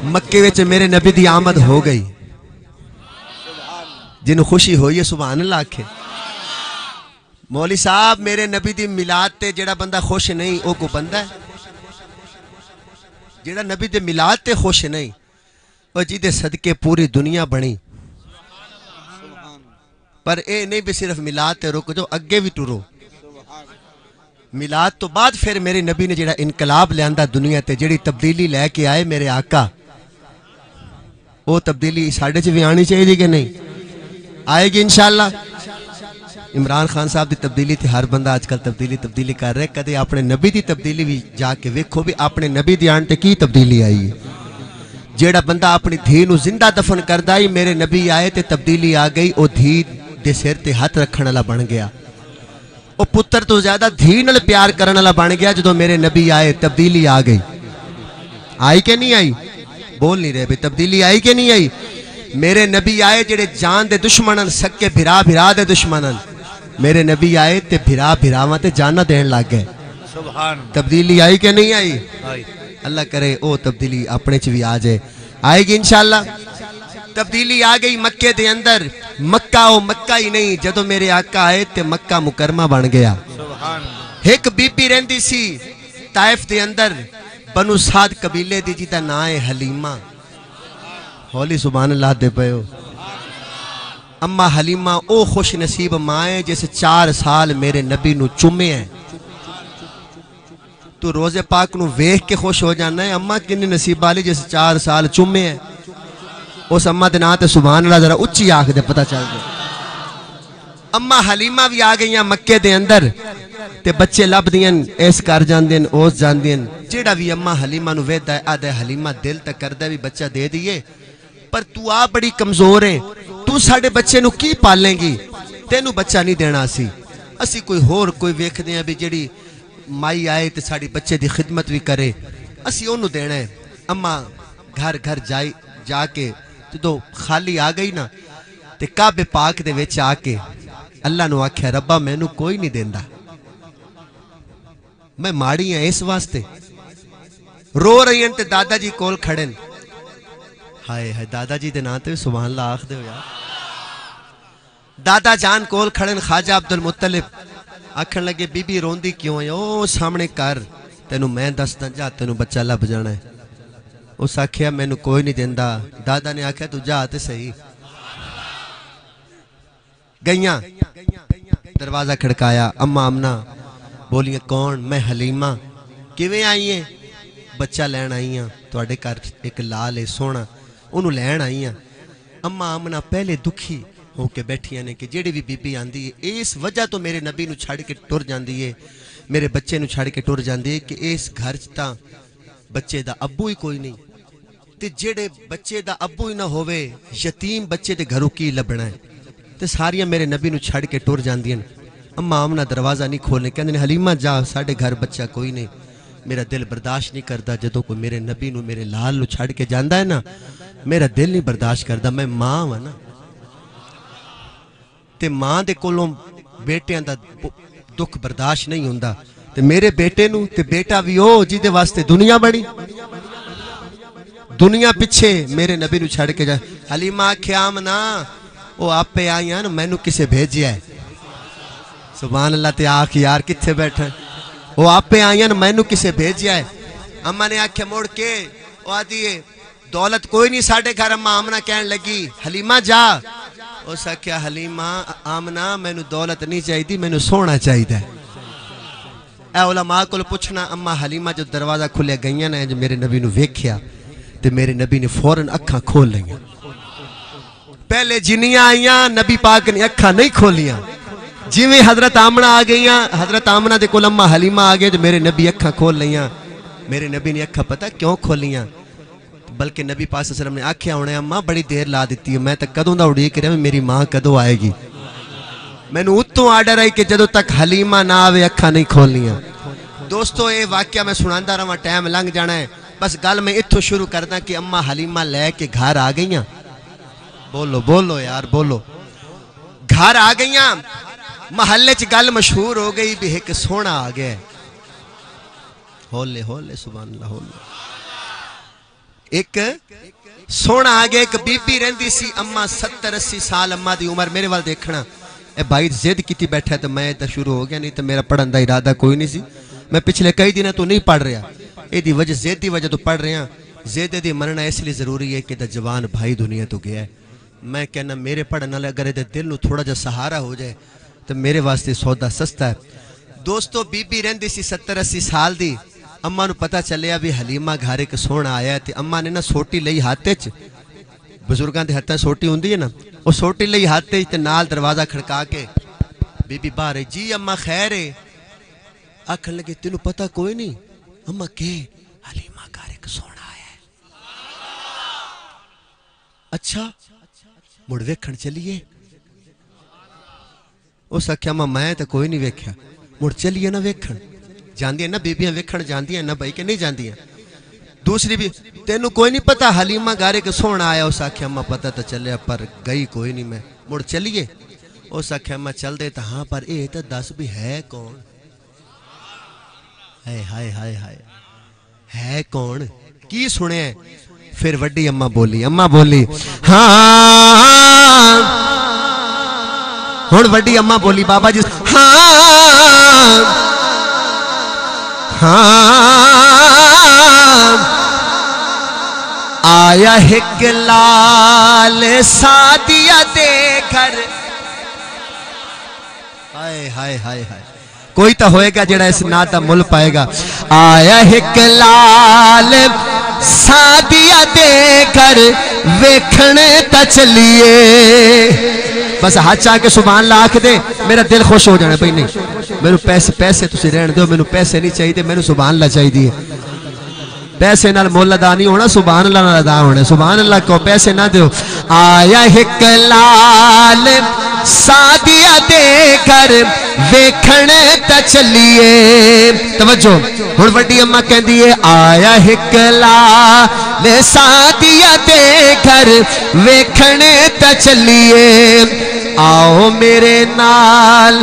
مکے وچ میرے نبی دی آمد ہو گئی جنہوں خوشی ہوئی ہے سبحان اللہ آکھے مولی صاحب میرے نبی دی میلاد تے جڑا بندہ خوش نہیں او کو بندہ ہے جڑا نبی دے میلاد تے خوش نہیں او جی دے صدقے پوری دنیا بنی پر اے نہیں بھی صرف میلاد تے رک جو اگے بھی ٹرو میلاد تو بعد پھر میرے نبی نے جڑا انقلاب لے آندہ دنیا تے جڑی تبدیلی لے کے آئے میرے آقا وہ تبدیلی ساڑھے چھ بھی آنی چاہیے دی کہ نہیں آئے گی انشاءاللہ عمران خان صاحب دی تبدیلی تھی ہر بندہ آج کل تبدیلی کر رہے کدے اپنے نبی دی تبدیلی بھی جا کے ویکھو بھی اپنے نبی دی آنٹے کی تبدیلی آئی ہے جیڑا بندہ اپنی دھی نو زندہ دفن کردائی میرے نبی آئے تے تبدیلی آ گئی او دھی دے سر تے ہاتھ رکھن والا بن گیا او پتر تو زیادہ دھی نال پیار کرن والا بن گیا جدو میرے نبی آئے تبدیلی آ گئی آئی کہ نہیں آئی بول نہیں رہے بھی تبدیلی آئی کہ نہیں آئی میرے نبی آئے جڑے جان دے دشمنن سکے بھرا بھرا دے دشمنن میرے نبی آئے تے بھرا بھراواں تے جانا دین لگ گئے سبحان تبدیلی آئی کہ نہیں آئی اللہ کرے او تبدیلی اپنے چ بھی آ جائے آئے گی انشاءاللہ تبدیلی آ گئی مکے دے اندر مکہ او مکہ ہی نہیں جدو میرے آقا آئے تے مکہ مکرمہ بن گیا ایک بی بی رہندی سی طائف دے اندر بنو سعد قبیلے دی جیتا نائے حلیمہ ہولی سبحان اللہ دے پہو اما حلیمہ او خوش نصیب مائیں جیسے 4 سال میرے نبی نو چمے ہیں تو روزے پاک نو ویکھ کے خوش ہو جانا ہے اما کنی نصیب والی جیسے 4 سال چمے ہیں اس اما دے نام تے سبحان اللہ ذرا اچھی آنکھ دے پتہ چل دے اما حلیمہ بھی آ گئیاں مکے دے اندر تے بچے لب دیاں ایس کر جان دیں اوس جان دیں جیڑا بھی اما حلیمہ نو ویدہ ہے آدھے حلیمہ دل تک کردہ بھی بچہ دے دیئے پر تو آ بڑی کمزور ہیں تو ساڑھے بچے نو کی پالیں گی تینو بچہ نہیں دینا اسی کوئی ہور کوئی ویکھ دیں ابھی جیڑی مائی آئے تے ساڑھی بچے دی خدمت بھی کرے اسی انہوں دینا ہے اما گھر گھر جا کے تو خالی آ گئی نا تے کعبے پاک دے ویچ آ کے اللہ نو آکھیا ربا میں نو کوئی نہیں دیندہ میں ماڑی ہیں اس واسطے رو رہی ہیں تے دادا جی کول کھڑن ہائے ہائے دادا جی دے ناتے سبحان اللہ آخ دے ہو یار دادا جان کول کھڑن خواجہ عبدالمطلب آکھن لگے بی بی روندی کیوں ہے او سامنے کر تینو میں دستا جا تینو بچہ لب جانا ہے اس آکھیا میں نو کوئی نہیں دیندہ دادا نے آکھیا تو جا آتے صحیح گئیاں دروازہ کھڑکایا اما امنا بولیے کون میں حلیمہ کیویں آئی ہیں بچہ لین آئی ہیں تو اڈے کر ایک لال ہے سونا انہوں لین آئی ہیں اما امنا پہلے دکھی ہو کے بیٹھیاں نے کہ جیڑی بھی بی بی آندی ہے اس وجہ تو میرے نبی نو چھڑ کے ٹر جاندی ہے میرے بچے نو چھڑ کے ٹر جاندی ہے کہ اس گھر چتا بچے دا ابو ہی کوئی نہیں تے جیڑے بچے دا ابو ہی نہ ہوئے یتیم بچے دے گھروں کی لبنا ہے تے ساریاں میرے نبی نو چھڑ کے ٹر جاندیاں اما آمنہ دروازہ نہیں کھولنے کہنے حلیمہ جا ساڑھے گھر بچہ کوئی نہیں میرا دل برداشت نہیں کردا جدوں کوئی میرے نبی نو میرے لال نو چھڑ کے جاندہ ہے نا میرا دل نہیں برداشت کردا میں ماں ہوں نا تے ماں دے کولوں بیٹیاں دا دکھ برداشت نہیں ہوندا تے میرے بیٹے نو تے بیٹا بھی ہو جی دے واسطے دنیا بڑی دنیا پیچھے میرے نبی نو چھڑ کے جائے حلیمہ آکھیا آمنا وہ آپ پہ آئی ہیں نا میں نو کسے بھیجیا ہے سبحان اللہ تے آکھ یار کتھے بیٹھا وہ آپ پہ آئی ہیں نا میں نو کسے بھیجیا ہے اماں نے آکھیا موڑ کے وہ آدھی دولت کوئی نہیں ساڑھے گھر اماں آمنہ کہنے لگی حلیمہ جا اس آکھیا حلیمہ آمنہ میں نو دولت نہیں چاہی دی میں نو سونا چاہی دا اے علماء کو پوچھنا اماں حلیمہ جو دروازہ کھلے گئیاں نا جو میرے نبی نو ویکھیا تے میرے نبی نے فوراں اکھاں کھول لیں پہلے جنیاں آئیاں نبی پاک نے اکھاں نہیں کھولیاں جی میں حضرت آمنہ آ گئیاں حضرت آمنہ دے کول اماں حلیمہ آ گئے جو میرے نبی اکھاں کھول لیاں میرے نبی نے اکھاں پتہ کیوں کھولیاں بلکہ نبی پاک صلی اللہ علیہ وسلم نے آکھیا ہونے اماں بڑی دیر لا دیتی ہے میں تک کدوں دا اڑی کہ رہے میری ماں کدوں آئے گی میں نے اتوں آڈر آئی کہ جدوں تک حلیمہ نہ آوے اکھاں نہیں کھولیاں دوستو اے واقعہ میں سناندہ رہا ٹائم لنگ جانا ہے بس گل میں اتھو شروع کردا کہ اماں حلیمہ لے کے گھر آ گئیاں بولو بولو یار بولو گھر آ گئیاں محلے چ گل مشہور ہو گئی بھی ایک سونا آ گیا ہولے ہولے سبحان اللہ ہولے ایک سونا آ گیا ایک بی بی رہندی سی اماں 70-80 سال اماں دی عمر میرے وال دیکھنا اے بھائی زد کیتی بیٹھا ہے تو میں تا شروع ہو گیا نہیں تو میرا پڑھن دا ارادہ کوئی نہیں سی میں پچھلے کئی دنوں تو نہیں پڑھ رہا اے دی وجہ زید دی وجہ تو پڑھ رہے ہیں زید دی مرنا اس لیے ضروری ہے کہ دا جوان بھائی دنیا تو گیا ہے میں کہنا میرے پڑھنا لے اگر دل نو تھوڑا جا سہارا ہو جائے تو میرے واسطے سودا سستا ہے دوستو بی بی رہندی سی 70-80 سال دی اماں نو پتہ چلیا بھی حلیمہ گھر ایک سونا آیا ہے تے اماں نے نا سوٹی لئی ہاتھے چ بزرگاں دے ہتھاں سوٹی ہوندی ہے نا وہ سوٹی لئی ہاتھے تے نال دروازہ کھڑکا کے بی بی باہر جی اماں خیر ہے آکھن لگے تینوں پتہ کوئی نہیں اماں کہ حلیمہ گھر ایک سونا آیا ہے اچھا مڑ ویکھن چلیے اس آکھیا اماں میں تے کوئی نہیں ویکھیا مڑ چلیے نا ویکھن جاندی ہیں نا بیبیاں ویکھن جاندی ہیں نا بھائی کہ نہیں جاندی ہیں دوسری بھی تینوں کوئی نہیں پتا حلیمہ گارے کے سونا آیا اس آکھیا اماں پتہ تو چلے پر گئی کوئی نہیں میں مڑ چلیے اس آکھیا اماں چل دے تا ہاں پر اے تا دس بھی ہے کون ہائے ہائے ہائے ہائے ہے کون کی سنے ہیں پھر وڈی اماں بولی ہاں ہون وڈی اماں بولی بابا جی ہاں آیا ایک لال سادیہ دے گھر ہائے ہائے ہائے ہائے کوئی تا ہوئے گا جڑا اس ناتا مل پائے گا آیا ایک لال سادیہ دے گھر ویکھنے تا چلیے بس ہاتھ چاہ کے سبحان اللہ آکھ دے میرا دل خوش ہو جانا بھئی نہیں میرے پیسے تسی رہن دو میرے پیسے نہیں چاہیے میرے سبحان اللہ چاہیے دیئے پیسے نال مول ادا نہیں ہونا سبحان اللہ نال ادا ہونا سبحان اللہ کو پیسے نہ دیو آیا ایک لال سادیہ دے کر ویکھنے تا چلیے توجہ ہن وڈی اماں کہندی ہے آیا ایک لال سادیہ دے کر ویکھنے تا چلیے آؤ میرے نال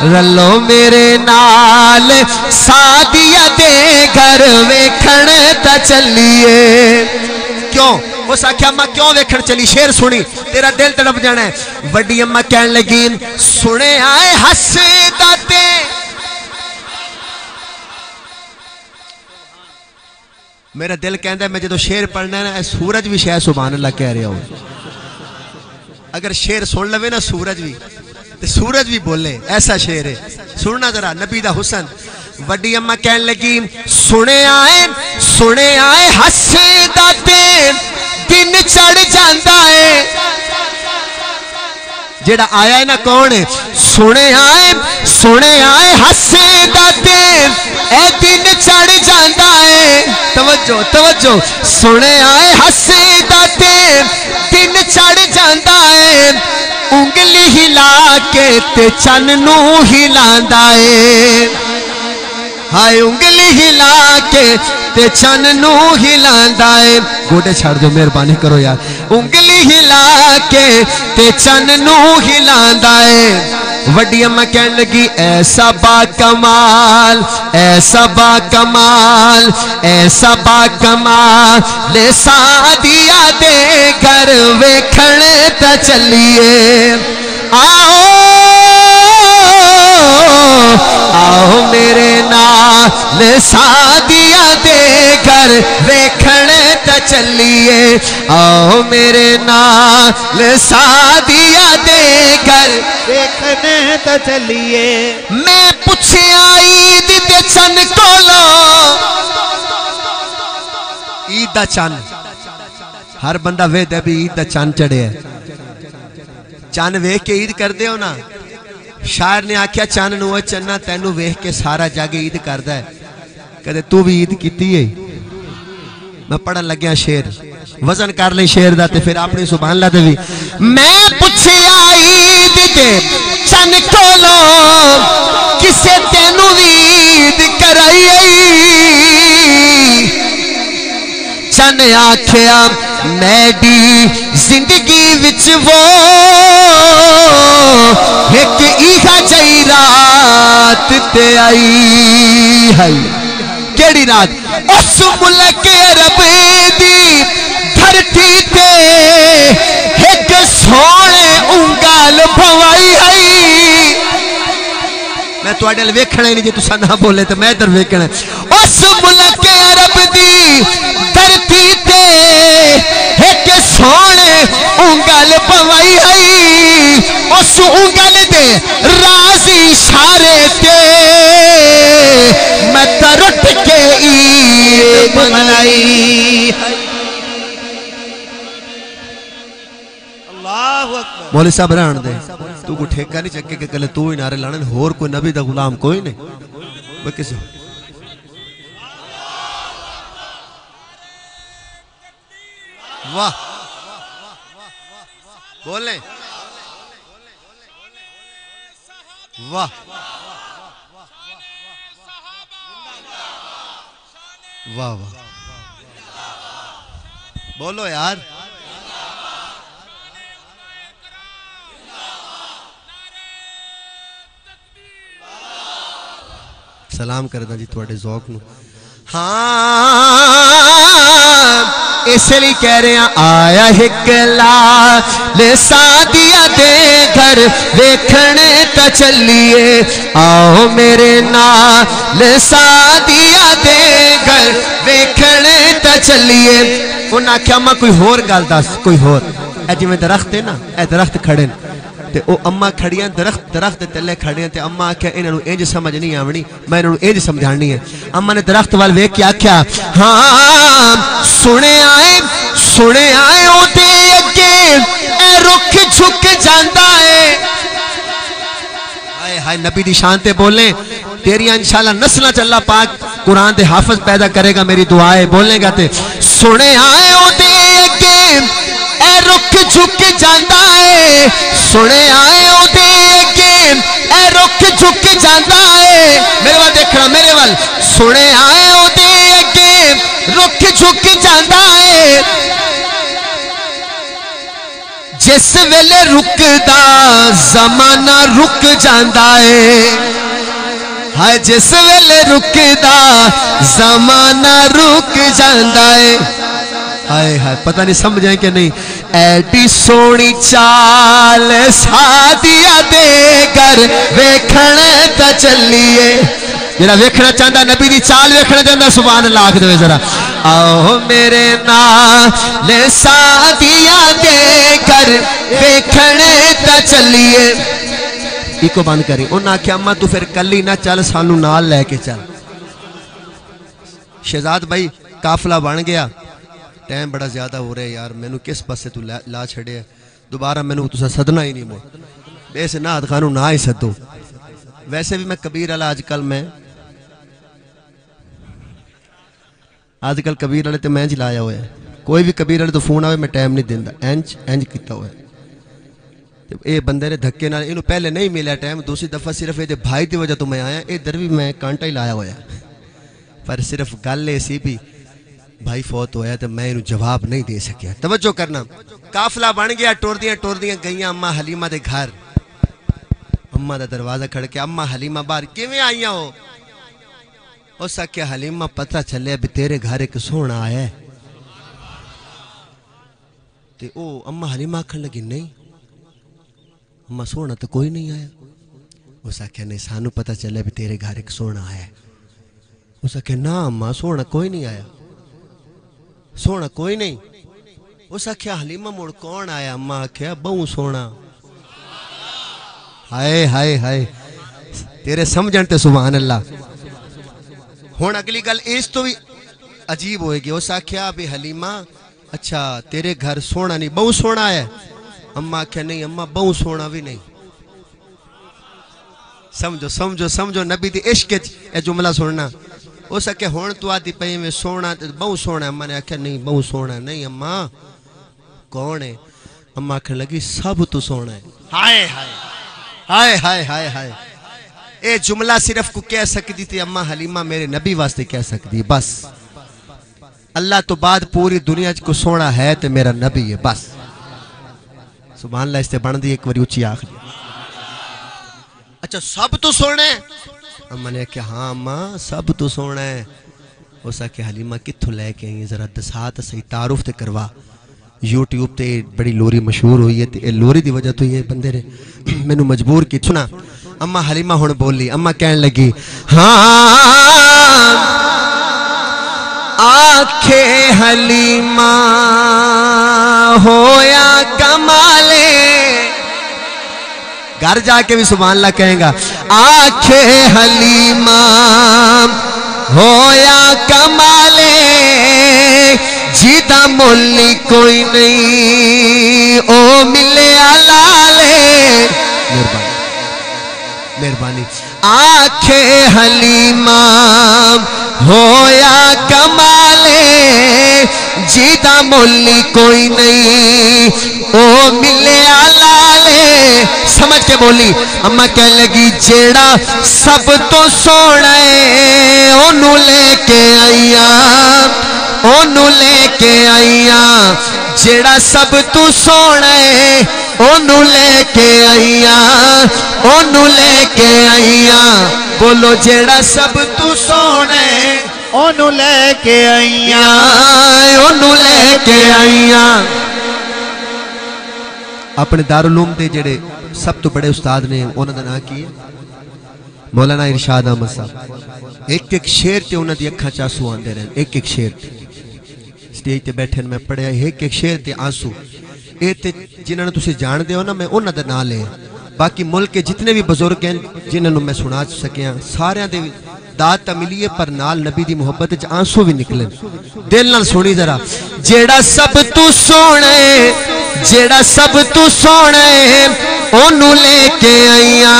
رلو میرے نال سادیہ دے گھر ویکھن تا چلیے کیوں اس آکھیا اماں کیوں ویکھن چلی شیر سنی تیرا دل تڑپ جانا ہے وڈی اماں کہن لگی سنے آئے حسیدہ تے میرا دل کہندا ہے میں جدو شیر پڑھنا ہے نا سورج بھی شاید سبحان اللہ کہہ رہا ہوں اگر شیر سن لوے نا سورج بھی بولے ایسا شیر ہے سننا ذرا نبی دا حسن وڈی اماں کہن لگی سنے آئے حسیدہ تے دن چڑھ جاندا ہے جیڑا آیا ہے نا کون ہے سنے آئے حسیدہ تے اے دن چڑھ جاندا ہے توجہ سنے آئے حسیدہ تے دن چڑھ جاندا ہے انگلی ہلا کے تے چن نو ہلاندا ہے ہائے انگلی ہلا کے تے چن نو ہلاندا ہے گوڑے چھاڑ دو مہربانی کرو یار انگلی ہلا کے تے چن نو ہلاندا ہے وڈی اما کہن لگی ایسا با کمال ایسا با کمال ایسا با کمال لے سعدیہ دے گھر ویکھن تے چلیے آؤ آؤ میرے نال سعدیہ دے گھر ویکھن تے چلیے آؤ میرے نال سعدیہ دے گھر ویکھن تے چلیے میں پوچھیا عید دے چن کولو عید دا چن ہر بندہ ویدہ بھی عید دا چن چڑھے ہے چن ویکھ کے عید کر دے ہو نا شاعر نے آکھیا چن نو چننا تینو ویکھ کے سارا جاگے عید کردا ہے کہتے تو بھی عید کیتی ہے میں پڑھن لگیا شعر وزن کر لیں شعر دا تے پھر اپنی سبحان اللہ دے بھی میں پوچھیا عید دے چن کولو کسے تینو عید کرائی چن آکھیا میڈی زندگی وچ وہ ایک ایہا جائی رات تے آئی ہے کیڑی رات اس ملک عرب دی دھرتی تے ایک سونے انگال بھوائی ہے میں تو اڈل ویکھنا ہی نہیں جی تسا نہ بولے تو میں ادھر ویکھنا اس ملک عرب دی دھرتی تے ایک سونے انگل پوائی ہے اس انگل دے رازی اشارے تے میں ترٹ کے عید منائی اللہ اکبر مولی صاحب رہن دے تو کو ٹھیکہ نہیں چکے کہ کلے تو ہی نعرے لانے اور کوئی نبی دا غلام کوئی نہیں وہ کسی واہ بولیں واہ واہ واہ بولو یار سلام کردہ جی تھوڑے ذوق نو ہاں اس لیے کہہ رہے ہیں آیا ہکلا لے سعدیہ دے گھر ویکھنے تا چلیے آؤ میرے نال سعدیہ دے گھر ویکھنے تا چلیے انہاں کیا ماں کوئی ہور گل دس کوئی ہور اے جی میں درخت ہے نا اے درخت کھڑے تے او اماں کھڑیاں درخت تلے کھڑیاں تے اماں آکھیا انہاں نوں انج سمجھ نہیں آونی میں انہاں نوں انج سمجھانی ہے اماں نے درخت وال ویکھ کے آکھیا ہاں سنے آئے او دے اگے اے رکھ جھک جاندا ہے ہائے ہائے نبی دی شان تے بولیں تیریاں انشاءاللہ نسلاں چ اللہ پاک قرآن دے حافظ پیدا کرے گا میری دعائیں بولنے گا تے سنے آئے او دے اگے اے رکھ جھک جاندا ہے سنے آئے او دے اگے اے رکھ جھک جاندا ہے میرے وال دیکھنا میرے وال سنے آئے او دے اگے رکھ جھک جاندا ہے جس ویلے رکدا زمانہ رک جاندا ہے ہائے جس ویلے رکدا زمانہ رک جاندا ہے ہائے ہائے پتہ نہیں سمجھیں کہ نہیں ایڈی سونی چال سعدیہ دے گھر ویکھن تے چلیے جڑا ویکھنا چاہندا نبی دی چال ویکھنا چاہندا سبحان اللہ آکھ دے ذرا آؤ میرے نال سعدیہ دے گھر ویکھن تے چلیے ایکو بند کری انہاں آکھیا اماں تو پھر کلی نہ چل سانو نال لے کے چل شہزاد بھائی قافلہ بن گیا ٹائم بڑا زیادہ ہو رہا ہے یار میں نو کس پاسے تو لا چھڑے ہے دوبارہ میں نو تسا صدنا ہی نہیں مو بے سے نہ خانو نہ ہی صدو ویسے بھی میں کبیر والا آج کل کبیر والے تے میں جی لایا ہوا ہے کوئی بھی کبیر والے تو فون آوے میں ٹائم نہیں دیندا انج کیتا ہوا ہے اے بندے نے دھکے نال اینو پہلے نہیں ملیا ٹائم دوسری دفعہ صرف اے دے بھائی دی وجہ تو میں آیا ادھر بھی میں کانٹا ہی لایا ہوا ہے پر صرف گل ایسی بھی بھائی فوت ہویا تو میں انہوں جواب نہیں دے سکیا توجہ کرنا قافلہ بن گیا ٹور دیاں گئیاں اماں حلیمہ دے گھر اماں دا دروازہ کھڑ کے اماں حلیمہ باہر کیویں آئیاں ہو؟ اس آکھیا حلیمہ پتہ چلے بھی تیرے گھر ایک سونا آیا ہے۔ تے او اماں حلیمہ آکھن لگی نہیں اماں سونا تو کوئی نہیں آیا۔ اس آکھیا نہیں سانو پتہ چلے بھی تیرے گھر ایک سونا آیا ہے۔ اس آکھیا نا اماں سونا کوئی نہیں آیا، سونا کوئی نہیں۔ اس آکھیا حلیمہ مڑ کون آیا؟ اماں آکھیا بہوں سونا۔ ہائے ہائے ہائے تیرے سمجھن تے سبحان اللہ۔ ہون اگلی گل اس تو بھی عجیب ہوئے گی۔ اس آکھیا بھی حلیمہ اچھا تیرے گھر سونا نہیں بہوں سونا ہے؟ اماں آکھیا نہیں اماں بہوں سونا بھی نہیں۔ سمجھو سمجھو سمجھو نبی دی عشق اے جملہ سننا۔ اس آکھیا ہون تو آدھی پئی میں سونا بہوں سونا ہے۔ اماں نے آکھیا نہیں بہوں سونا ہے۔ نہیں اماں کون ہے؟ اماں آکھن لگی سب تو سونا ہے۔ ہائے ہائے ہائے ہائے ہائے ہائے اے جملہ صرف کو کہہ سکتی تھی اماں حلیمہ میرے نبی واسطے کہہ سکتی ہے بس۔ اللہ تو بعد پوری دنیا کو سونا ہے تو میرا نبی ہے بس۔ سبحان اللہ اس تے بن دی ایک وری اچھی آخری۔ اچھا سب تو سونا ہے؟ اماں نے کہا ہاں اماں سب تو سونا ہے۔ اسا کہ حلیمہ کتھوں لے کے آئیں ذرا دسات صحیح تعارف تے کروا۔ یوٹیوب تے بڑی لوری مشہور ہوئی ہے تے لوری دی وجہ تو یہ بندے نے مینوں مجبور کی سنا۔ اماں حلیمہ ہن بولی اماں کہن لگی ہاں آنکھے حلیمہ ہویا کمالے۔ گھر جا کے بھی سبحان اللہ کہیں گا آنکھے حلیمہ ہویا کمالے جیدہ مولی کوئی نہیں او ملے علالے۔ مہربانی آنکھے حلیمہ ہویا کمالے جیدہ مولی کوئی نہیں او ملے علالے۔ سمجھ کے بولی اماں کہہ لگی جیڑا سب تو سونے انہوں لے کے آئیاں انہوں لے کے آئیاں جیڑا سب تو سونے انہوں لے کے آئیاں انہوں لے کے آئیاں۔ بولو جیڑا سب تو سونے انہوں لے کے آئیاں انہوں لے کے آئیاں۔ اپنے دارالعلوم دے جڑے سب تو بڑے استاد نے انہوں نے نام کی مولانا ارشاد احمد صاحب۔ ایک ایک شیر تے انہوں دی اکھاں چاسو آندے رہے ایک ایک شیر تے سٹیج تے بیٹھے میں پڑھیا ایک ایک شیر تے آنسو۔ اے تے جنہوں نے تسی جان دے ہو نا میں انہوں دے نام لے باقی ملک کے جتنے بھی بزرگ ہیں جنہوں نے میں سنا سکیاں سارے دے داد تا ملیے پر نال نبی دی محبت وچ آنسو بھی نکلیں۔ دل نال سنی ذرا جیڑا سب تو سونے جیڑا سب تو سونے انہوں لے کے آئیاں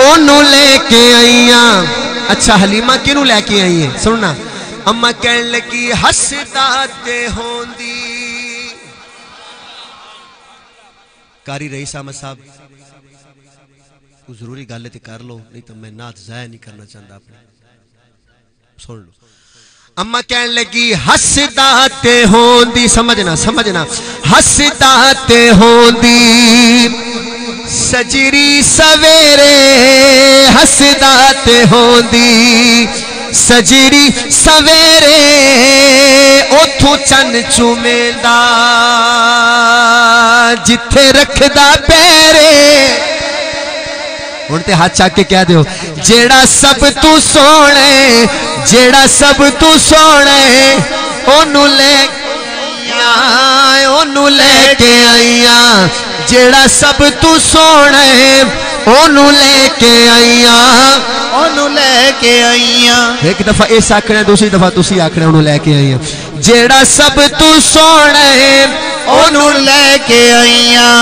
انہوں لے کے آئیاں۔ اچھا حلیمہ کنوں لے کے آئیے سننا اماں کہن لگی ہسدا تے ہوندی۔ کاری رئیس احمد صاحب کو ضروری گالے تے کر لو نہیں تو میں نعت ضائع نہیں کرنا چاہتا اپنے سن لو۔ اماں کہن لگی ہسدا تے ہوندی سمجھنا سمجھنا ہسدا تے ہوندی سجری سویرے ہسدا تے ہوندی سجری سویرے اتھوں چن چومیندہ جتھے رکھدا پیرے۔ انتے ہاتھ چاک کے کہہ دیو جیڑا سب تو سونے جیڑا سب تو سونے انہوں لے کے آئیاں انہوں لے کے آئیاں جیڑا سب تو سونے انہوں لے کے آئیاں انہوں لے کے آئیاں۔ ایک دفعہ اس آکھنے دوسری دفعہ تسی آکھنے انہوں لے کے آئیاں جیڑا سب تو سونے انہوں لے کے آئیاں۔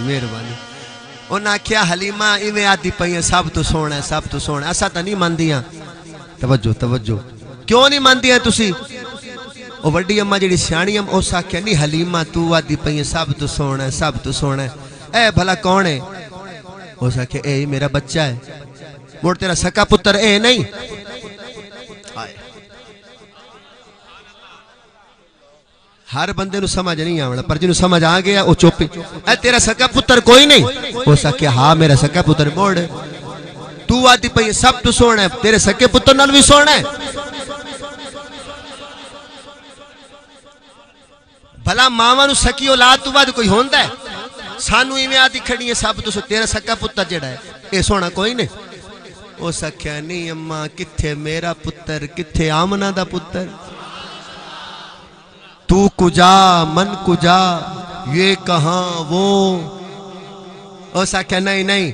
مہربانی انہاں آکھیا حلیمہ ایویں آدھی پئی سب تو سونا ہے سب تو سونا ہے اسا تا نہیں مندیاں۔ توجہ توجہ کیوں نہیں مندیاں تسی؟ او وڈی اماں جڑی سیاںی ام اس آکھیا نہیں حلیمہ تو آدھی پئی سب تو سونا ہے سب تو سونا ہے اے بھلا کون ہے؟ اس آکھیا اے میرا بچہ ہے مڑ تیرا سکا پتر اے نہیں۔ ہر بندے نو سمجھ نہیں آونا پر جنہوں سمجھ آ گیا وہ چوپی اے تیرا سکا پتر کوئی نہیں وہ سکیا ہاں میرا سکا پتر موڑ ہے تو آدھی پہی سب تو سونا ہے تیرے سکے پتر نال بھی سونا ہے بھلا ماما نو سکی اولاد تو بعد کوئی ہوندہ ہے سانو ہی میں آتی کھڑی ہے سب تو تیرا سکا پتر جڑا ہے اے سونا کوئی نہیں وہ سکیا نہیں اماں کتھے میرا پتر کتھے آمنہ دا پتر تو کجا من کجا یہ کہاں وہ او سکیا نہیں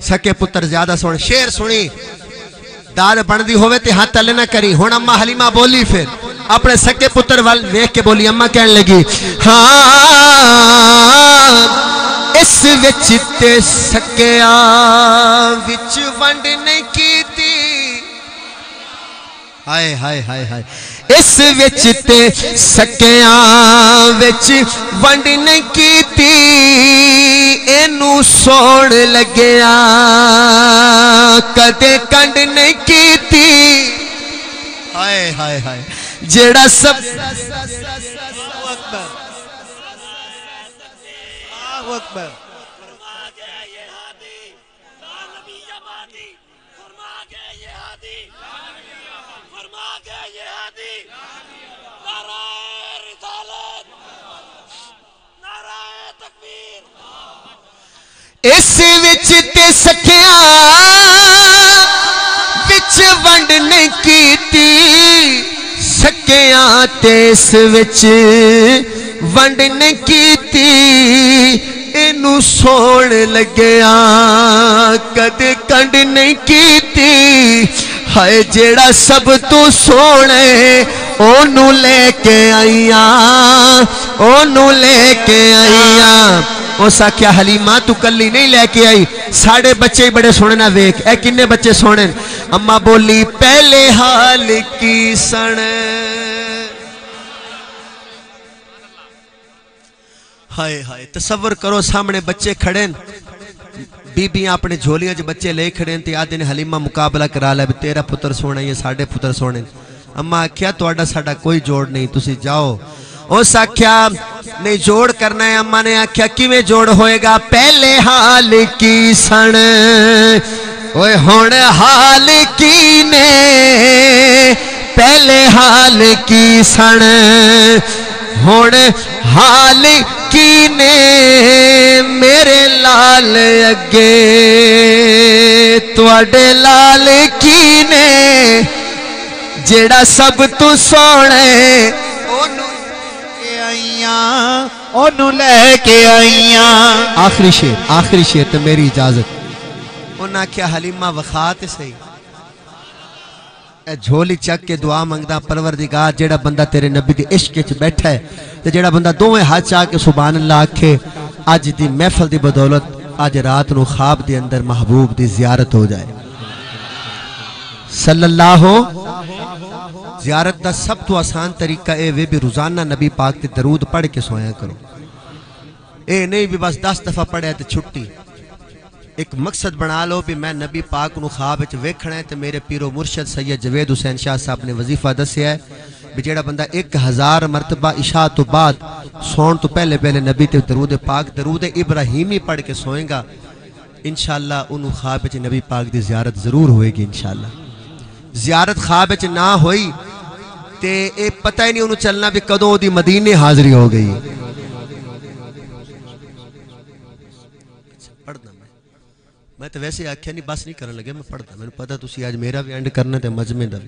سکے پتر زیادہ سونے شیر سنی دار بندی ہوئے تے ہاتھ تلے نہ کری ہون اماں حلیمہ بولی پھر اپنے سکے پتر وال ویکھ کے بولی اماں کہنے لگی ہاں اس وچ تے سکیاں وچ ونڈ نہیں کیتی ہائے ہائے ہائے ہائے اس وچ تے سکیاں وچ ونڈ نہیں کیتی اینو سوڑ لگیا کدے کنڈ نہیں کیتی ہائے ہائے ہائے جیڑا سب اکبر اس وچ تے سکیاں وچ ونڈ نہیں کیتی سکیاں تے اس وچ ونڈ نہیں کیتی اینو سوڑ لگیا کدے کنڈ نہیں کیتی ہائے جیڑا سب تو سونے اونو لے کے آئیاں اونو لے کے آئیاں وہ ساکھیا حلیمہ تو کلی نہیں لے کے آئی ساڑھے بچے ہی بڑے سونے نہ ویک اے کنے بچے سونے اماں بولی پہلے حال کی سن ہائے ہائے تصور کرو سامنے بچے کھڑیں بی بیاں اپنے جھولیاں جو بچے لے کھڑیں تے آدھے نے حلیمہ مقابلہ کرا لے تیرا پتر سونا یہ ساڑھے پتر سونے اماں کیا تو آڈا ساڑھا کوئی جوڑ نہیں تسی جاؤ او ساکھیا نہیں جوڑ کرنا ہے اماں نے آکھیا کیویں جوڑ ہوئے گا پہلے حال کی سن اوے ہون حال کی نے پہلے حال کی سن ہون حال کی نے میرے لال اگے تواڈے لال کی نے جیڑا سب تو سونے اونو لے کے آئیاں آخری شیر تو میری اجازت انہاں کیا حلیمہ وخات صحیح اے جھولی چک کے دعا منگدا پروردگار جیڑا بندہ تیرے نبی کے عشق وچ بیٹھا ہے تے جیڑا بندہ دوویں ہاتھ چا کے سبحان اللہ آکھے اج دی محفل دی بدولت اج رات نو خواب دے اندر محبوب دی زیارت ہو جائے صلی اللہ زیارت دا سب تو آسان طریقہ اے وے بھی روزانہ نبی پاک تے درود پڑھ کے سویا کرو اے نہیں بھی بس 10 دفعہ پڑھے تے چھٹی ایک مقصد بنا لو بھی میں نبی پاک نو خواب وچ ویکھنا ہے تے میرے پیرو مرشد سید جوید حسین شاہ صاحب نے وظیفہ دسیا ہے بھی جیڑا بندہ 1000 مرتبہ عشاء تو بعد سون تو پہلے نبی تے درود پاک درود ابراہیمی پڑھ کے سوئیں گا انشاءاللہ انہوں خواب وچ نبی پاک دی زیارت ضرور ہوئے گی انشاءاللہ زیارت خواب وچ نہ ہوئی تے اے پتہ ہی نہیں انہوں چلنا بھی کدوں دی مدینے حاضری ہو گئی پڑھنا میں تو ویسے آکھیا نہیں بس نہیں کرنے لگے میں پڑھتا میں نے پتا تسی آج میرا بھی اینڈ کرنا تے مجمع دا بھی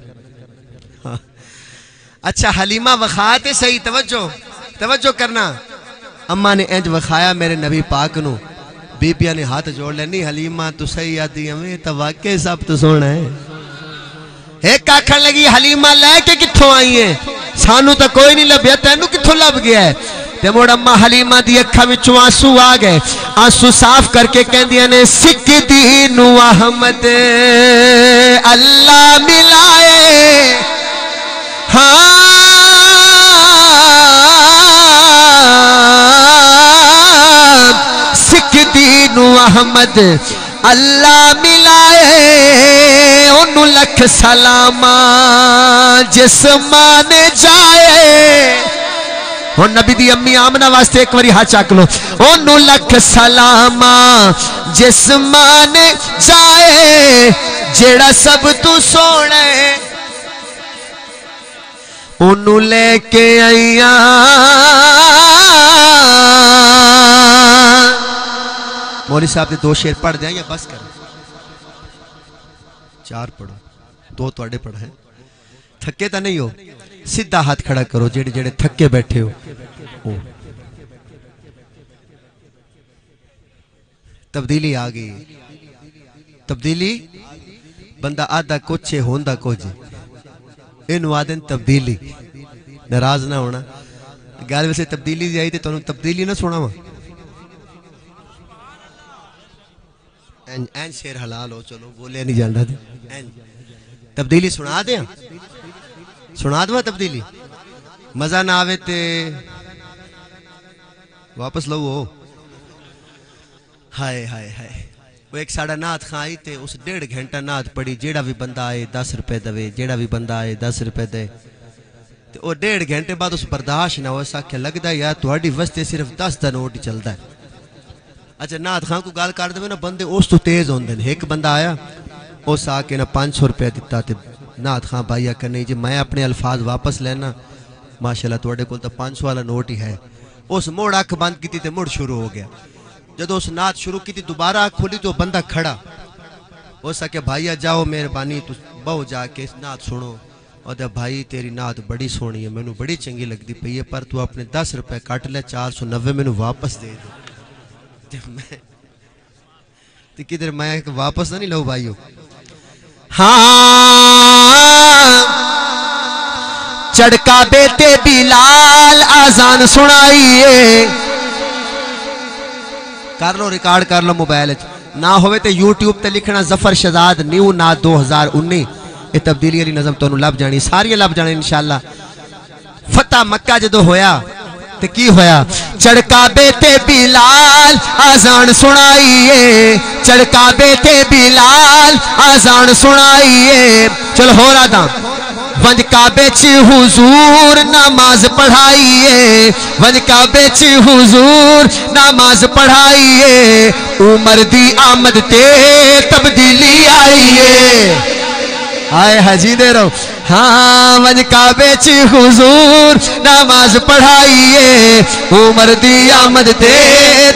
اچھا حلیمہ وخاتے صحیح توجہ کرنا اماں نے انج وخایا میرے نبی پاک نو بی بیاں نے ہاتھ جوڑ لے نہیں حلیمہ تو صحیح آدھی ہمیں تو واقعی سب تو سونا ہے ایک آکھن لگی حلیمہ لے کے کتھوں آئی ہیں سانو تا کوئی نہیں لبیا تینو کتھوں لب گیا ہے تے موڑ اماں حلیمہ دی اکھا وچوں آنسو آ گئے آنسو صاف کر کے کہندیاں نے سکھ دینو احمد اللہ ملائے ہاں سکھ دینو احمد اللہ ملائے انہوں لکھ سلامہ جس مانے جائے ہن نبی دی امی آمنہ واسطے ایک واری ہاتھ چک لو اونوں لکھ سلاما جس مان جائے جیڑا سب تو سونا ہے اونوں لے کے آئیاں مولوی صاحب نے 2 شعر پڑھ دیں یا بس کریں 4 پڑھو 2 تواڈے پڑھ ہیں تھکے تا نہیں ہو سیدھا ہاتھ کھڑا کرو جڑے جڑے تھکے بیٹھے ہو تبدیلی آ گئی تبدیلی بندہ آدھا کچھ ہے ہوندہ کچھ انو آدھن تبدیلی ناراض نہ ہونا گال ویسے تبدیلی جائی تے تو تبدیلی نہ سونا ماں این شیر حلال ہو چلو بولے نہیں جانڈا دے تبدیلی سنا دیں سنا دوا تبدیلی مزہ نہ آوے تے واپس لو ہو ہائے ہائے ہائے وہ ایک ساڑھا نات خائی تے اس 1.5 گھنٹہ نات پڑی جیڑا بھی بندہ آئے 10 روپے دوے جیڑا بھی بندہ آئے 10 روپے دے تے وہ 1.5 گھنٹے بعد اس برداشت نہ ہو ایسا کہ لگ دا یا تواڈی وستے صرف 10 دا نوٹ ہی چلتا ہے اچھا نات خان کو گال کر دے نا بندے اس تو تیز ہوندے ایک بندہ آیا اس آ کے نا 500 روپے دیتا تے نات خان بھائی آکر نہیں جی میں اپنے الفاظ واپس لینا ماشاءاللہ تواڈے کول تا 500 والا نوٹ ہی ہے اس موڑ آنکھ بند کی تے موڑ شروع ہو گیا جدو اس نات شروع کی تھی دوبارہ آنکھ کھولی تو بندہ کھڑا ہو سکے بھائیہ جاؤ مہربانی تو بہو جا کے اس نات سنو اور دے بھائی تیری نات بڑی سونی ہے میں نے بڑی چنگی لگ دی پئی ہے پر تو اپنے 10 روپے کٹ لے 490 میں نے واپس دے دے کدھر میں واپس نہیں لو بھائیو ہاں چڑکا بیٹے بلال آزان سنائیے کر لو ریکارڈ کر لو موبائل نہ ہوئے تے یوٹیوب تے لکھنا ظفر شہزاد نیو نات 2019 یہ تبدیلی علی نظم تو لب جانی ساری لب جانی انشاءاللہ فتح مکہ جدو ہویا تے کی ہویا چڑکا بیٹے بلال آزان سنائیے چڑکا بیٹے بلال آزان سنائیے چل ہو رہا تھا ونج کعبے چ حضور نماز پڑھائیے ونج کعبے چ حضور نماز پڑھائیے عمر دی آمد تے تبدیلی آئیے آئے حجی دے رہو ہاں ونج کعبے چ حضور نماز پڑھائیے عمر دی آمد تے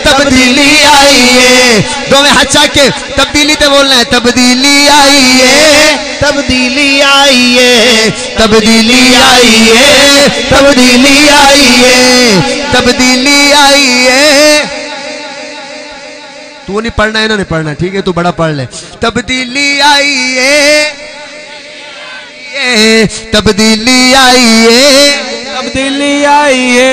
تبدیلی آئیے دو میں ہچا کے تبدیلی تے بولنا ہے تبدیلی آئیے تبدیلی آئیے تبدیلی آئیے تبدیلی آئیے تبدیلی آئیے تو نہیں پڑھنا ہے نا نہیں پڑھنا ٹھیک ہے تو بڑا پڑھ لے تبدیلی آئیے تبدیلی آئیے تبدیلی آئیے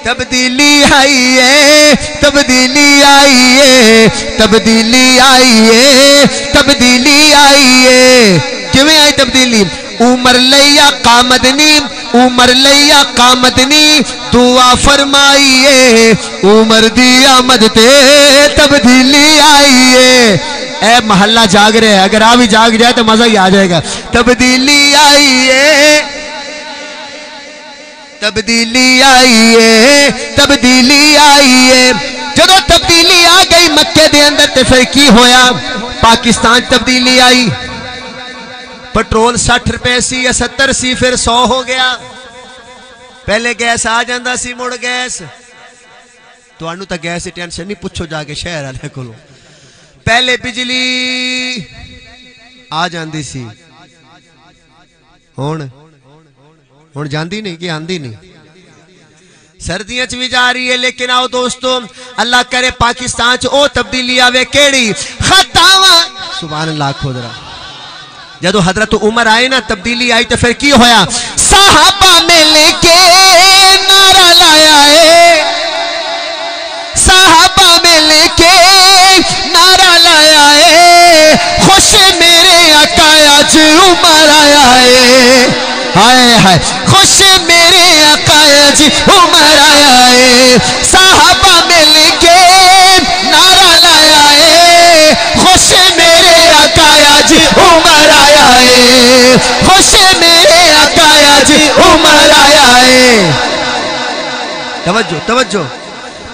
تبدیلی آئیے تبدیلی آئیے تبدیلی آئیے تبدیلی آئیے کیویں آئی تبدیلی عمر لیا قامدنی عمر لیا قامدنی دعا فرمائیے عمر دی آمد تے تبدیلی آئیے اے محلہ جاگ رہے اگر آپ ہی جاگ جائے تو مزہ ہی آ جائے گا تبدیلی آئیے تبدیلی آئیے تبدیلی آئیے جدو تبدیلی آ گئی مکے دے اندر تے پھر کی ہویا پاکستان تبدیلی آئی پٹرول 60 روپے سی یا 70 سی پھر 100 ہو گیا پہلے گیس آ جاندہ سی مڑ گیس تو انہوں تا گیس ٹینشن نہیں پوچھو جا کے شہر آلے کھولو پہلے بجلی آ جاندی سی ہون جاندی نہیں کہ آندی نہیں سردیاں چوی جا رہی ہے لیکن آؤ دوستو اللہ کرے پاکستان چو او تبدیلی آوے کیڑی خطاوہ سبحان اللہ کھود رہا جدو حضرت عمر آئے نا تبدیلی آئی تو پھر کی ہویا صحابہ میں لے کے نعرہ لایا ہے صحابہ میں لے کے نعرہ لایا ہے خوش میرے آقا آج عمر آیا ہے ہائے ہائے خوش میرے آقا آج عمر آیا ہے صحابہ میں لے کے نعرہ لایا ہے خوش میرے آقا آج عمر آیا ہے خوش میرے آقا آج عمر آیا ہے توجہ توجہ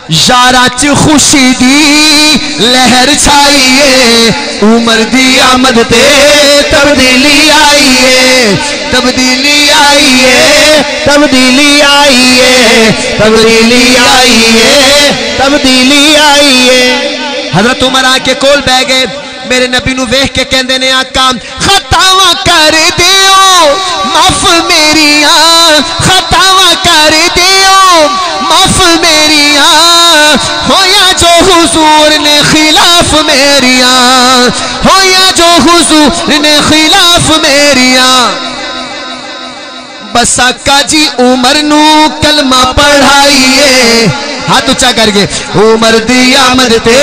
یاراں چ خوشی دی لہر چھائیے عمر دی آمد تے تبدیلی آئیے تبدیلی آئیے تبدیلی آئیے تبدیلی آئیے تبدیلی آئیے حضرت عمر آ کے کول بہ گئے میرے نبی نو ویکھ کے کہندے نے آقا خطاواں کر دیو معاف میریاں خطاواں کر دیو معاف میریاں ہویا جو حضور نے خلاف میریاں ہویا جو حضور نے خلاف میریاں بس آقا جی عمر نو کلمہ پڑھائیے ہاتھ اچھا کر کے عمر دی آمد تے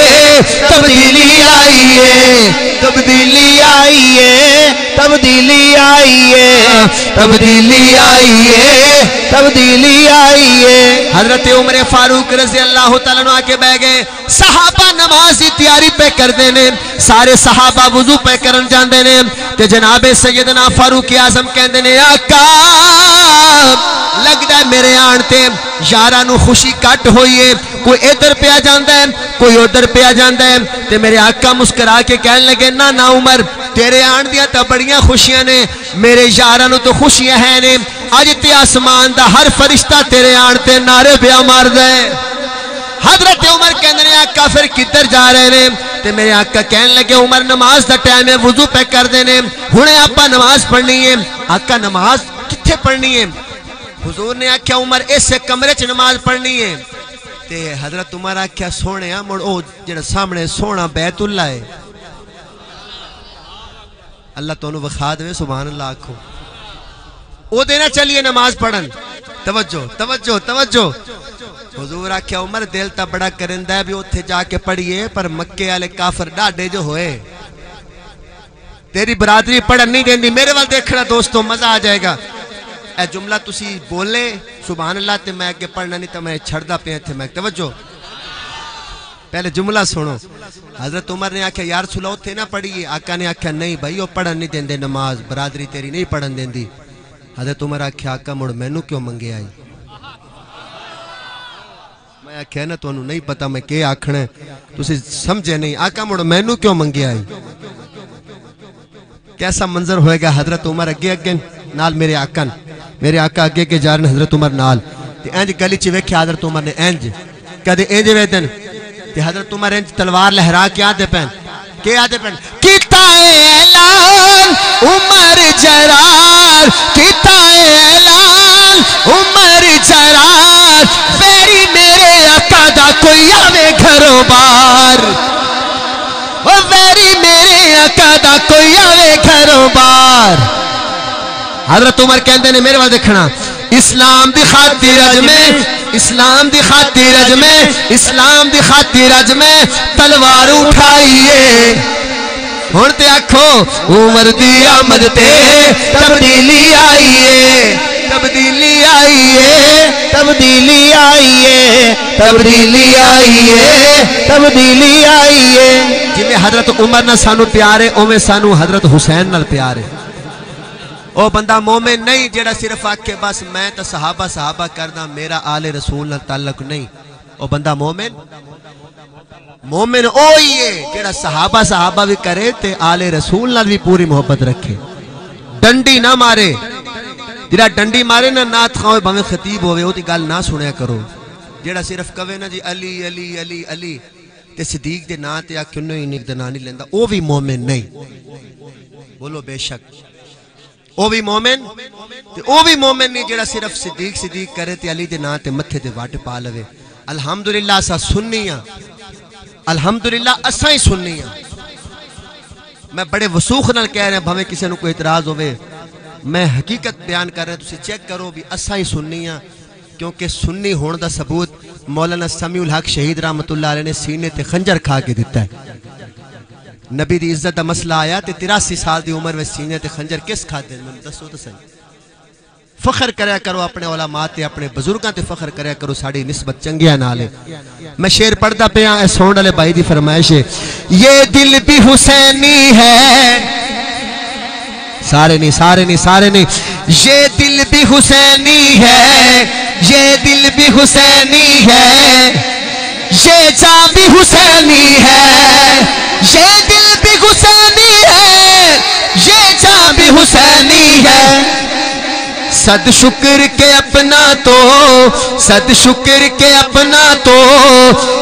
تبدیلی آئیے تبدیلی آئیے تبدیلی آئیے تبدیلی آئیے تبدیلی آئیے حضرت عمر فاروق رضی اللہ تعالیٰ عنہ آکے بہ گئے صحابہ نماز دی تیاری پہ کر دینے سارے صحابہ وضو پہ کرن جان دینے تے جناب سیدنا فاروق اعظم کہن دینے آقا لگ دا میرے آنتے یارانو خوشی کٹ ہوئیے کوئی ادھر پہ آ جاندہ ہے کوئی ادھر پہ آ جاندہ ہے تے میرے آقا مسکرا کے کہن لگے نا نا عمر تیرے آن دیا تا بڑیاں خوشیاں نے میرے یارانو تو خوشیاں ہیں نے آج تے آسمان دا ہر فرشتہ تیرے آنتے نعرے بیا مار دے حضرت عمر کہنے نے آقا پھر کدھر جا رہے نے تے میرے آقا کہنے لگے عمر نماز دا ٹائم ہے وضو پہ کر دینے ہنے آپا نماز پڑھنی ہے آقا نماز کتھے پڑھنی ہے حضور نے آکھیا عمر اس کمرے چ نماز پڑھنی ہے تے حضرت عمر آکھیا سونے مڑ او جڑا سامنے سونا بیت اللہ ہے اللہ تونوں وکھا دے سبحان اللہ آکھو او دینا چلیے نماز پڑھن توجہ توجہ توجہ حضور آکھیا عمر دل تا بڑا کرندہ ہے بھی اتھے جا کے پڑھئے پر مکے والے کافر ڈاڈے جو ہوئے تیری برادری پڑھن نہیں دیندی میرے وال دیکھنا دوستو مزہ آ جائے گا اے جملہ تسی بولے سبحان اللہ تے میں کہ پڑھنا نہیں تو میں چھڑدا پہ تھے میں توجہ پہلے جملہ سنو حضرت عمر نے آکھیا یا رسول اللہ اتھے نہ پڑھئے آقا نے آکھیا نہیں بھائی وہ پڑھن نہیں دیندے نماز برادری تیری نہیں پڑھن دیندی حضرت عمر آکھیا آقا مڑ مینوں کیوں منگے آئی میں آکھیا نا تو انہوں نہیں پتا میں کہ آکھنا ہے تسی سمجھے نہیں آقا مڑ مینوں کیوں منگے آئی کیسا منظر ہوئے گا حضرت عمر اگے اگے نال میرے آقا اگے کے جا رہے حضرت عمر نال تے انج گلی چ ویکھیا حضرت عمر نے انج کدے انج ویدن تے حضرت عمر انج تلوار لہرا کے آدے پہن کہ آدے پہن کیتا اعلان عمر جرار کیتا اعلان عمر جرار ویری میرے آقا دا کوئی آوے گھروں بار ویری میرے آقا دا کوئی آوے گھروں بار حضرت عمر کہندے نے میرے وال دیکھنا اسلام دی خاطر اج میں اسلام دی خاطر اج میں اسلام دی خاطر اج میں تلوار اٹھائیے ہن تے آکھو عمر دی آمد تے تبدیلی آئیے تبدیلی آئیے تبدیلی آئیے تبدیلی آئیے تبدیلی آئیے جی میں حضرت عمر نہ سانو پیارے اوے سانو حضرت حسین نال پیارے او بندہ مومن نہیں جڑا صرف آکھے بس میں تو صحابہ کرنا میرا آل رسول نال تعلق نہیں او بندہ مومن اوہی ہے جڑا صحابہ بھی کرے تے آل رسول نال بھی پوری محبت رکھے ڈنڈی نہ مارے جڑا ڈنڈی مارے نہ نعت خواہ بھویں خطیب ہوئے او دی گل نہ سنیا کرو جڑا صرف کہے نا جی علی علی علی علی تے صدیق دے نا تے آکھے نہیں تے نا نہیں لیندا او بھی مومن نہیں بولو بے شک او بھی مومن نہیں جڑا صرف صدیق کرے تے علی دے نا تے متھے تے واٹ پا لوے الحمدللہ اسا سنی ہاں الحمدللہ اسا ہی سنی ہاں میں بڑے وسوخ نال کہہ رہے ہیں بھویں کسی نو کوئی اعتراض ہوئے میں حقیقت بیان کر رہا ہوں تسی چیک کرو بھی اسا ہی سنی ہاں کیونکہ سنی ہون دا ثبوت مولانا سمیع الحق شہید رحمت اللہ علیہ نے سینے تے خنجر کھا کے دیتا ہے نبی دی عزت دا مسئلہ آیا تے 83 سال دی عمر میں سینے تے خنجر کس کھاتے ہیں میں دسو تو صحیح فخر کریا کرو اپنے علماء تے اپنے بزرگاں تے فخر کریا کرو ساڑی نسبت چنگیاں نالے میں شعر پڑھدا پیا اے سونڈ والے بھائی دی فرمائش ہے یہ دل بھی حسینی ہے سارے نہیں یہ دل بھی حسینی ہے یہ دل بھی حسینی ہے، یہ جاں بھی حسینی ہے، یہ دل بھی حسینی ہے، یہ جاں بھی حسینی ہے۔ صد شکر کے اپنا تو، صد شکر کے اپنا تو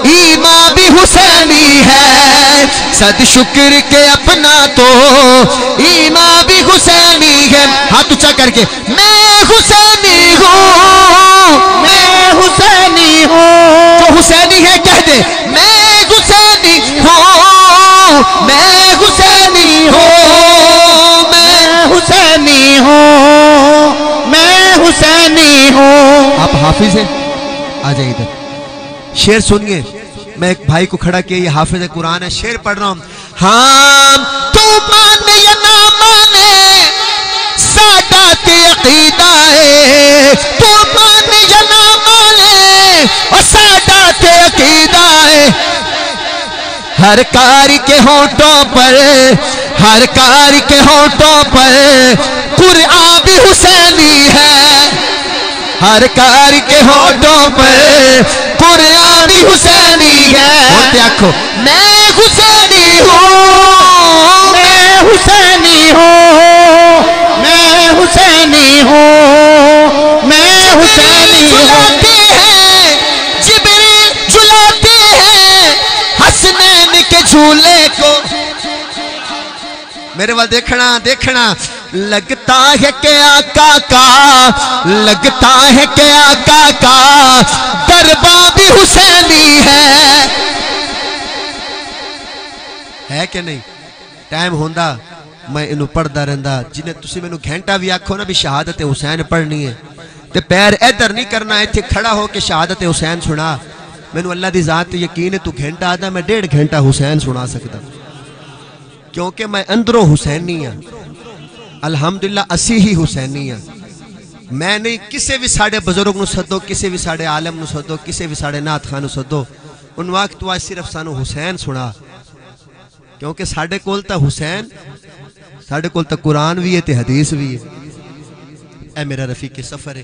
ایمان بھی حسینی ہے، صد شکر کے اپنا تو ایمان بھی حسینی ہے۔ ہاتھ اونچا کر کے میں حسینی ہوں، میں حسینی ہوں، جو حسینی ہے کہہ دے میں حسینی ہوں، میں حسینی ہوں، میں حسینی ہوں، میں حسینی ہوں۔ آپ حافظ ہیں؟ آ جائیں ادھر، شعر سنیے۔ میں ایک بھائی کو کھڑا کیا، یہ حافظ قرآن ہے، شعر پڑھ رہا ہوں۔ ہاں تو مانے یا نہ مانے سادات عقیدہ ہے، تو مانے یا نہ مانے اور سادات عقیدہ ہے۔ ہر کاری کے ہونٹوں پر، ہر کاری کے ہونٹوں پر قرآن بھی حسینی ہے، ہر کاری کے ہونٹوں پر قرآن بھی حسینی ہے۔ بولتے آنکھوں میں حسینی ہوں، میں حسینی ہوں، میں حسینی ہوں، میں حسینی ہوں۔ جلاتے ہیں جبریل جلاتے ہیں حسنین کے جھولے کو۔ میرے وال دیکھنا دیکھنا، لگتا ہے کہ آقا کا، لگتا ہے کہ آقا کا دربار بھی حسینی ہے کہ نہیں؟ ٹائم ہوندہ میں انہوں پڑھدا رہندا، جنہیں تسی میں انہوں گھنٹہ بھی آکھو نا بھی شہادت حسین پڑھنی ہے تے پیر ادھر نہیں کرنا، ایتھے کھڑا ہو کے شہادت حسین سنا۔ میں انہوں اللہ دی ذات یقین ہے، تو گھنٹہ آدھا میں 1.5 گھنٹہ حسین سنا سکتا، کیونکہ میں اندروں حسینی ہاں، الحمدللہ اسی ہی حسینی ہاں۔ میں نہیں کسے بھی ساڑھے بزرگ نو سدو، کسے بھی ساڑھے عالم نو سدو، کسے بھی ساڑھے نعت خان نو سدو، ان وقت تو آج صرف سانو حسین سنا، کیونکہ ساڑھے کول تا حسین، ساڑھے کول تا قرآن بھی ہے تے حدیث بھی ہے۔ اے میرا رفیق سفر ہے،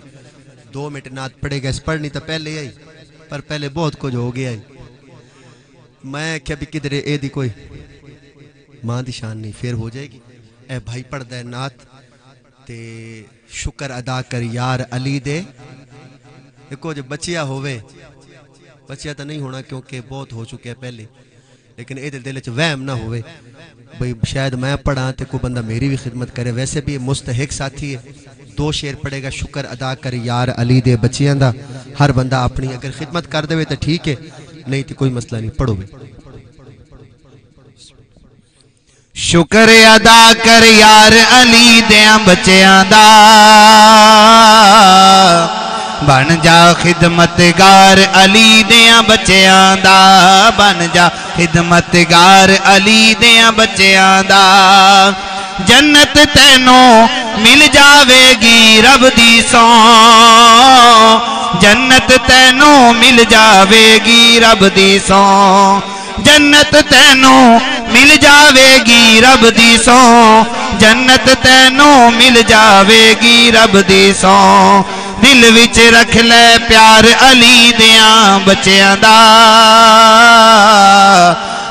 2 منٹ نعت پڑھے گا، اس پڑھنی تا پہلے آئی، پر پہلے بہت کچھ ہو گیا ہے۔ میں کیا بھی کدھرے اے دی کوئی ماں دی شان نہیں، پھر ہو جائے گی۔ اے بھائی پڑھ دے نعت تے شکر ادا کر یار علی دے، ایکو جو بچیا ہوئے، بچیا تا نہیں ہونا کیونکہ بہت ہو چکے ہیں پہلے، لیکن اے دل چ وہم نہ ہوئے بھئی شاید میں پڑھا تے کوئی بندہ میری بھی خدمت کرے۔ ویسے بھی مستحق ساتھی ہے، 2 شعر پڑھے گا، شکر ادا کر یار علی دے بچیاں دا، ہر بندہ اپنی اگر خدمت کر دے ہوئے تو ٹھیک ہے، نہیں تو کوئی مسئلہ نہیں، پڑھو بھی۔ شکر ادا کر یار علی دیاں بچیاں دا، بن جا خدمتگار علی دیاں بچیاں دا، بن جا خدمتگار علی دیاں بچیاں دا۔ جنت تینوں مل جاوے گی رب دی سوں، جنت تینوں مل جاوے گی رب دی سوں، جنت تینوں مل جاوے گی رب دی سوں، جنت تینوں مل جاوے گی رب دی سوں۔ دل وچ رکھ لے پیار علی دیاں بچیاں دا،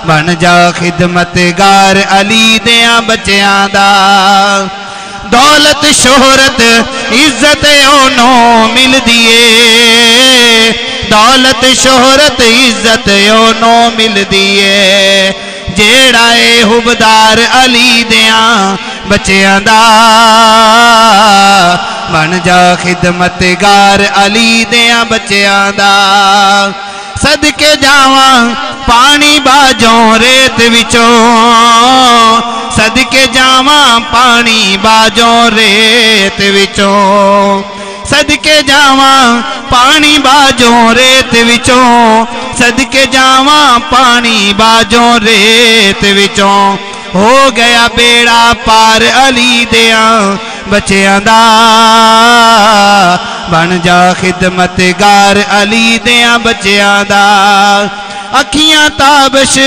بن جا خدمتگار علی دیاں بچیاں دا۔ دولت شہرت عزت اونوں مل دیئے، دولت شہرت عزت اونوں مل دیئے، جیڑا اے حبدار علی دیاں بچیاں دا، بن جا خدمتگار علی دیاں بچیاں دا۔ صدقے جاواں پانی باجوں ریت وچوں، صدقے جاواں پانی باجوں ریت وچوں، صدقے جاواں پانی باجوں ریت وچوں، صدقے جاواں پانی باجوں ریت وچوں۔ ہو گیا بیڑا پار علی دیاں بچیاں دا، بن جا خدمتگار علی دیاں بچیاں دا۔ اکھیاں تابش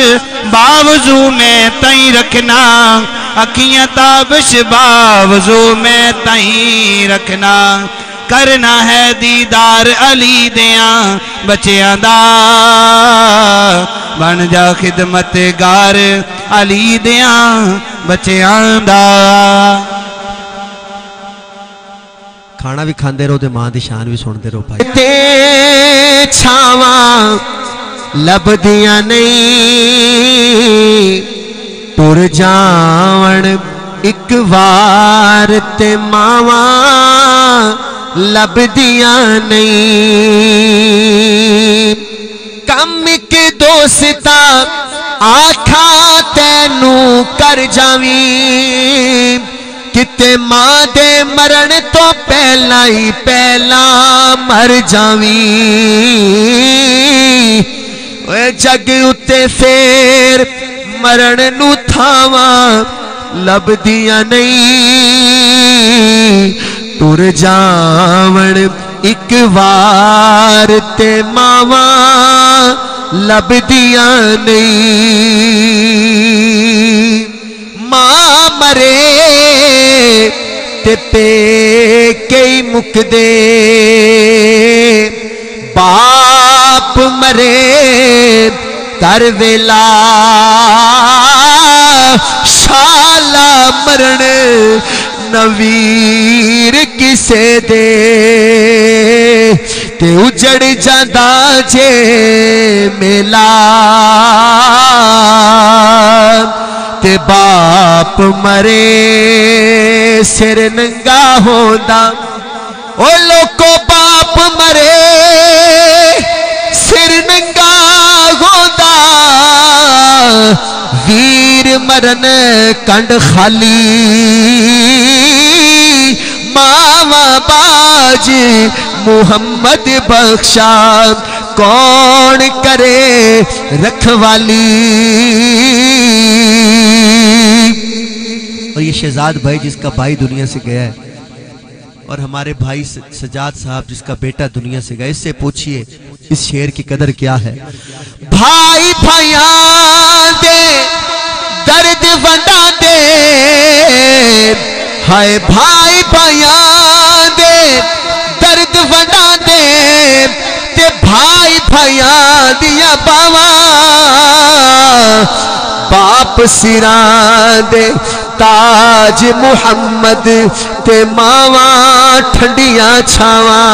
باوضو میں تائیں رکھنا، اکھیاں تابش باوضو میں تائیں رکھنا، کرنا ہے دیدار علی دیاں بچیاں دا بن جا خدمتگار علی دیاں بچیاں دا کھانا بھی کھاندے رہو تے ماں دی شان بھی سن دے رہو بھائی تے چھاواں لبدیاں نہیں ٹر جاون ایک وار تے ماواں لبدیاں نہیں کم ایک دوستا آکھا تینوں کر جاویں کتے ماں دے مرن تو پہلا ہی پہلا مر جاویں جگ اتے پھر مرن نو تھاواں لبدیاں نہیں ٹر جاون ایک وار تے ماواں لبدیاں نہیں ماں مرے تے پے کئی مک دے باپ مرے کر ویلا شالا مرن نویر کسے دے تے اجڑ جاندہ جے میلا تے باپ مرے سر ننگا ہوندا او لوکو باپ مرے سر ننگا ہوندا ویر مرن کنڈ خالی ماوا باج محمد بخشا کون کرے رکھوالی اور یہ شہزاد بھائی جس کا بھائی دنیا سے گیا ہے اور ہمارے بھائی سجاد صاحب جس کا بیٹا دنیا سے گیا اس سے پوچھئے اس شعر کی قدر کیا ہے بھائی بھائیاں دے درد ونڈا دے ہائے بھائی بھائیاں دے درد ونڈا دے تے بھائی بھائیاں دیا باواں باپ سراں دے تاج محمد تے ماواں ٹھنڈیاں چھاواں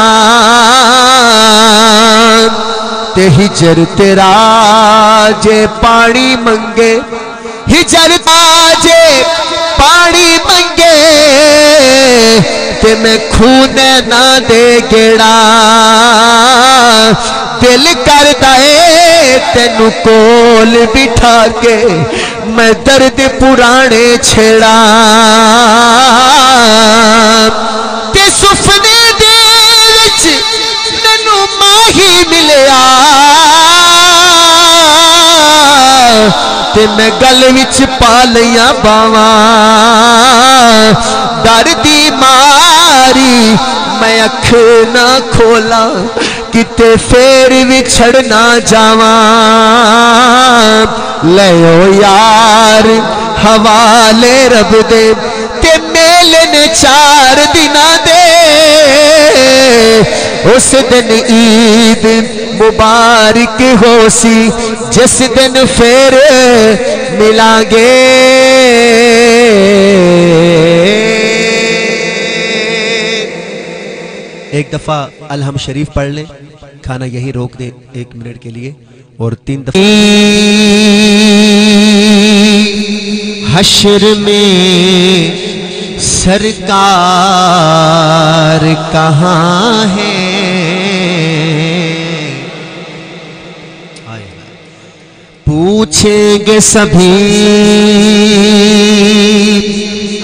تے ہجر تیرا جے پانی منگے ہجر تاجے پانی منگے تے میں خونے نہ دے گیڑا دل کرتا ہے تینو کول بٹھا کے میں درد پرانے چھڑا تے سفنے دے وچ ننو ماہی ملیا تے میں گل وچ پا لیاں باواں ڈر دی ماری میں اکھ نہ کھولا کتے پھر وچھڑ نہ جاواں لیو یار حوالے رب دے تے میلن 4 دناں دے اس دن عید مبارک ہو سی جس دن پھر ملیں گے ایک دفعہ الحم شریف پڑھ لیں کھانا یہی روک دیں 1 منٹ کے لیے اور 3 دفعہ حشر میں سرکار کہاں ہے پوچھیں گے سبھی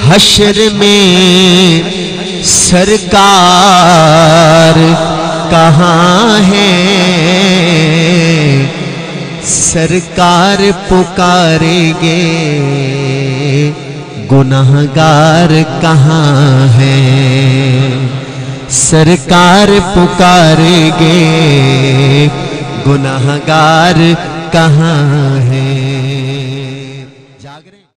حشر میں سرکار کہاں ہے سرکار پکاریں گے گناہگار کہاں ہے سرکار پکاریں گے گناہگار کہاں ہے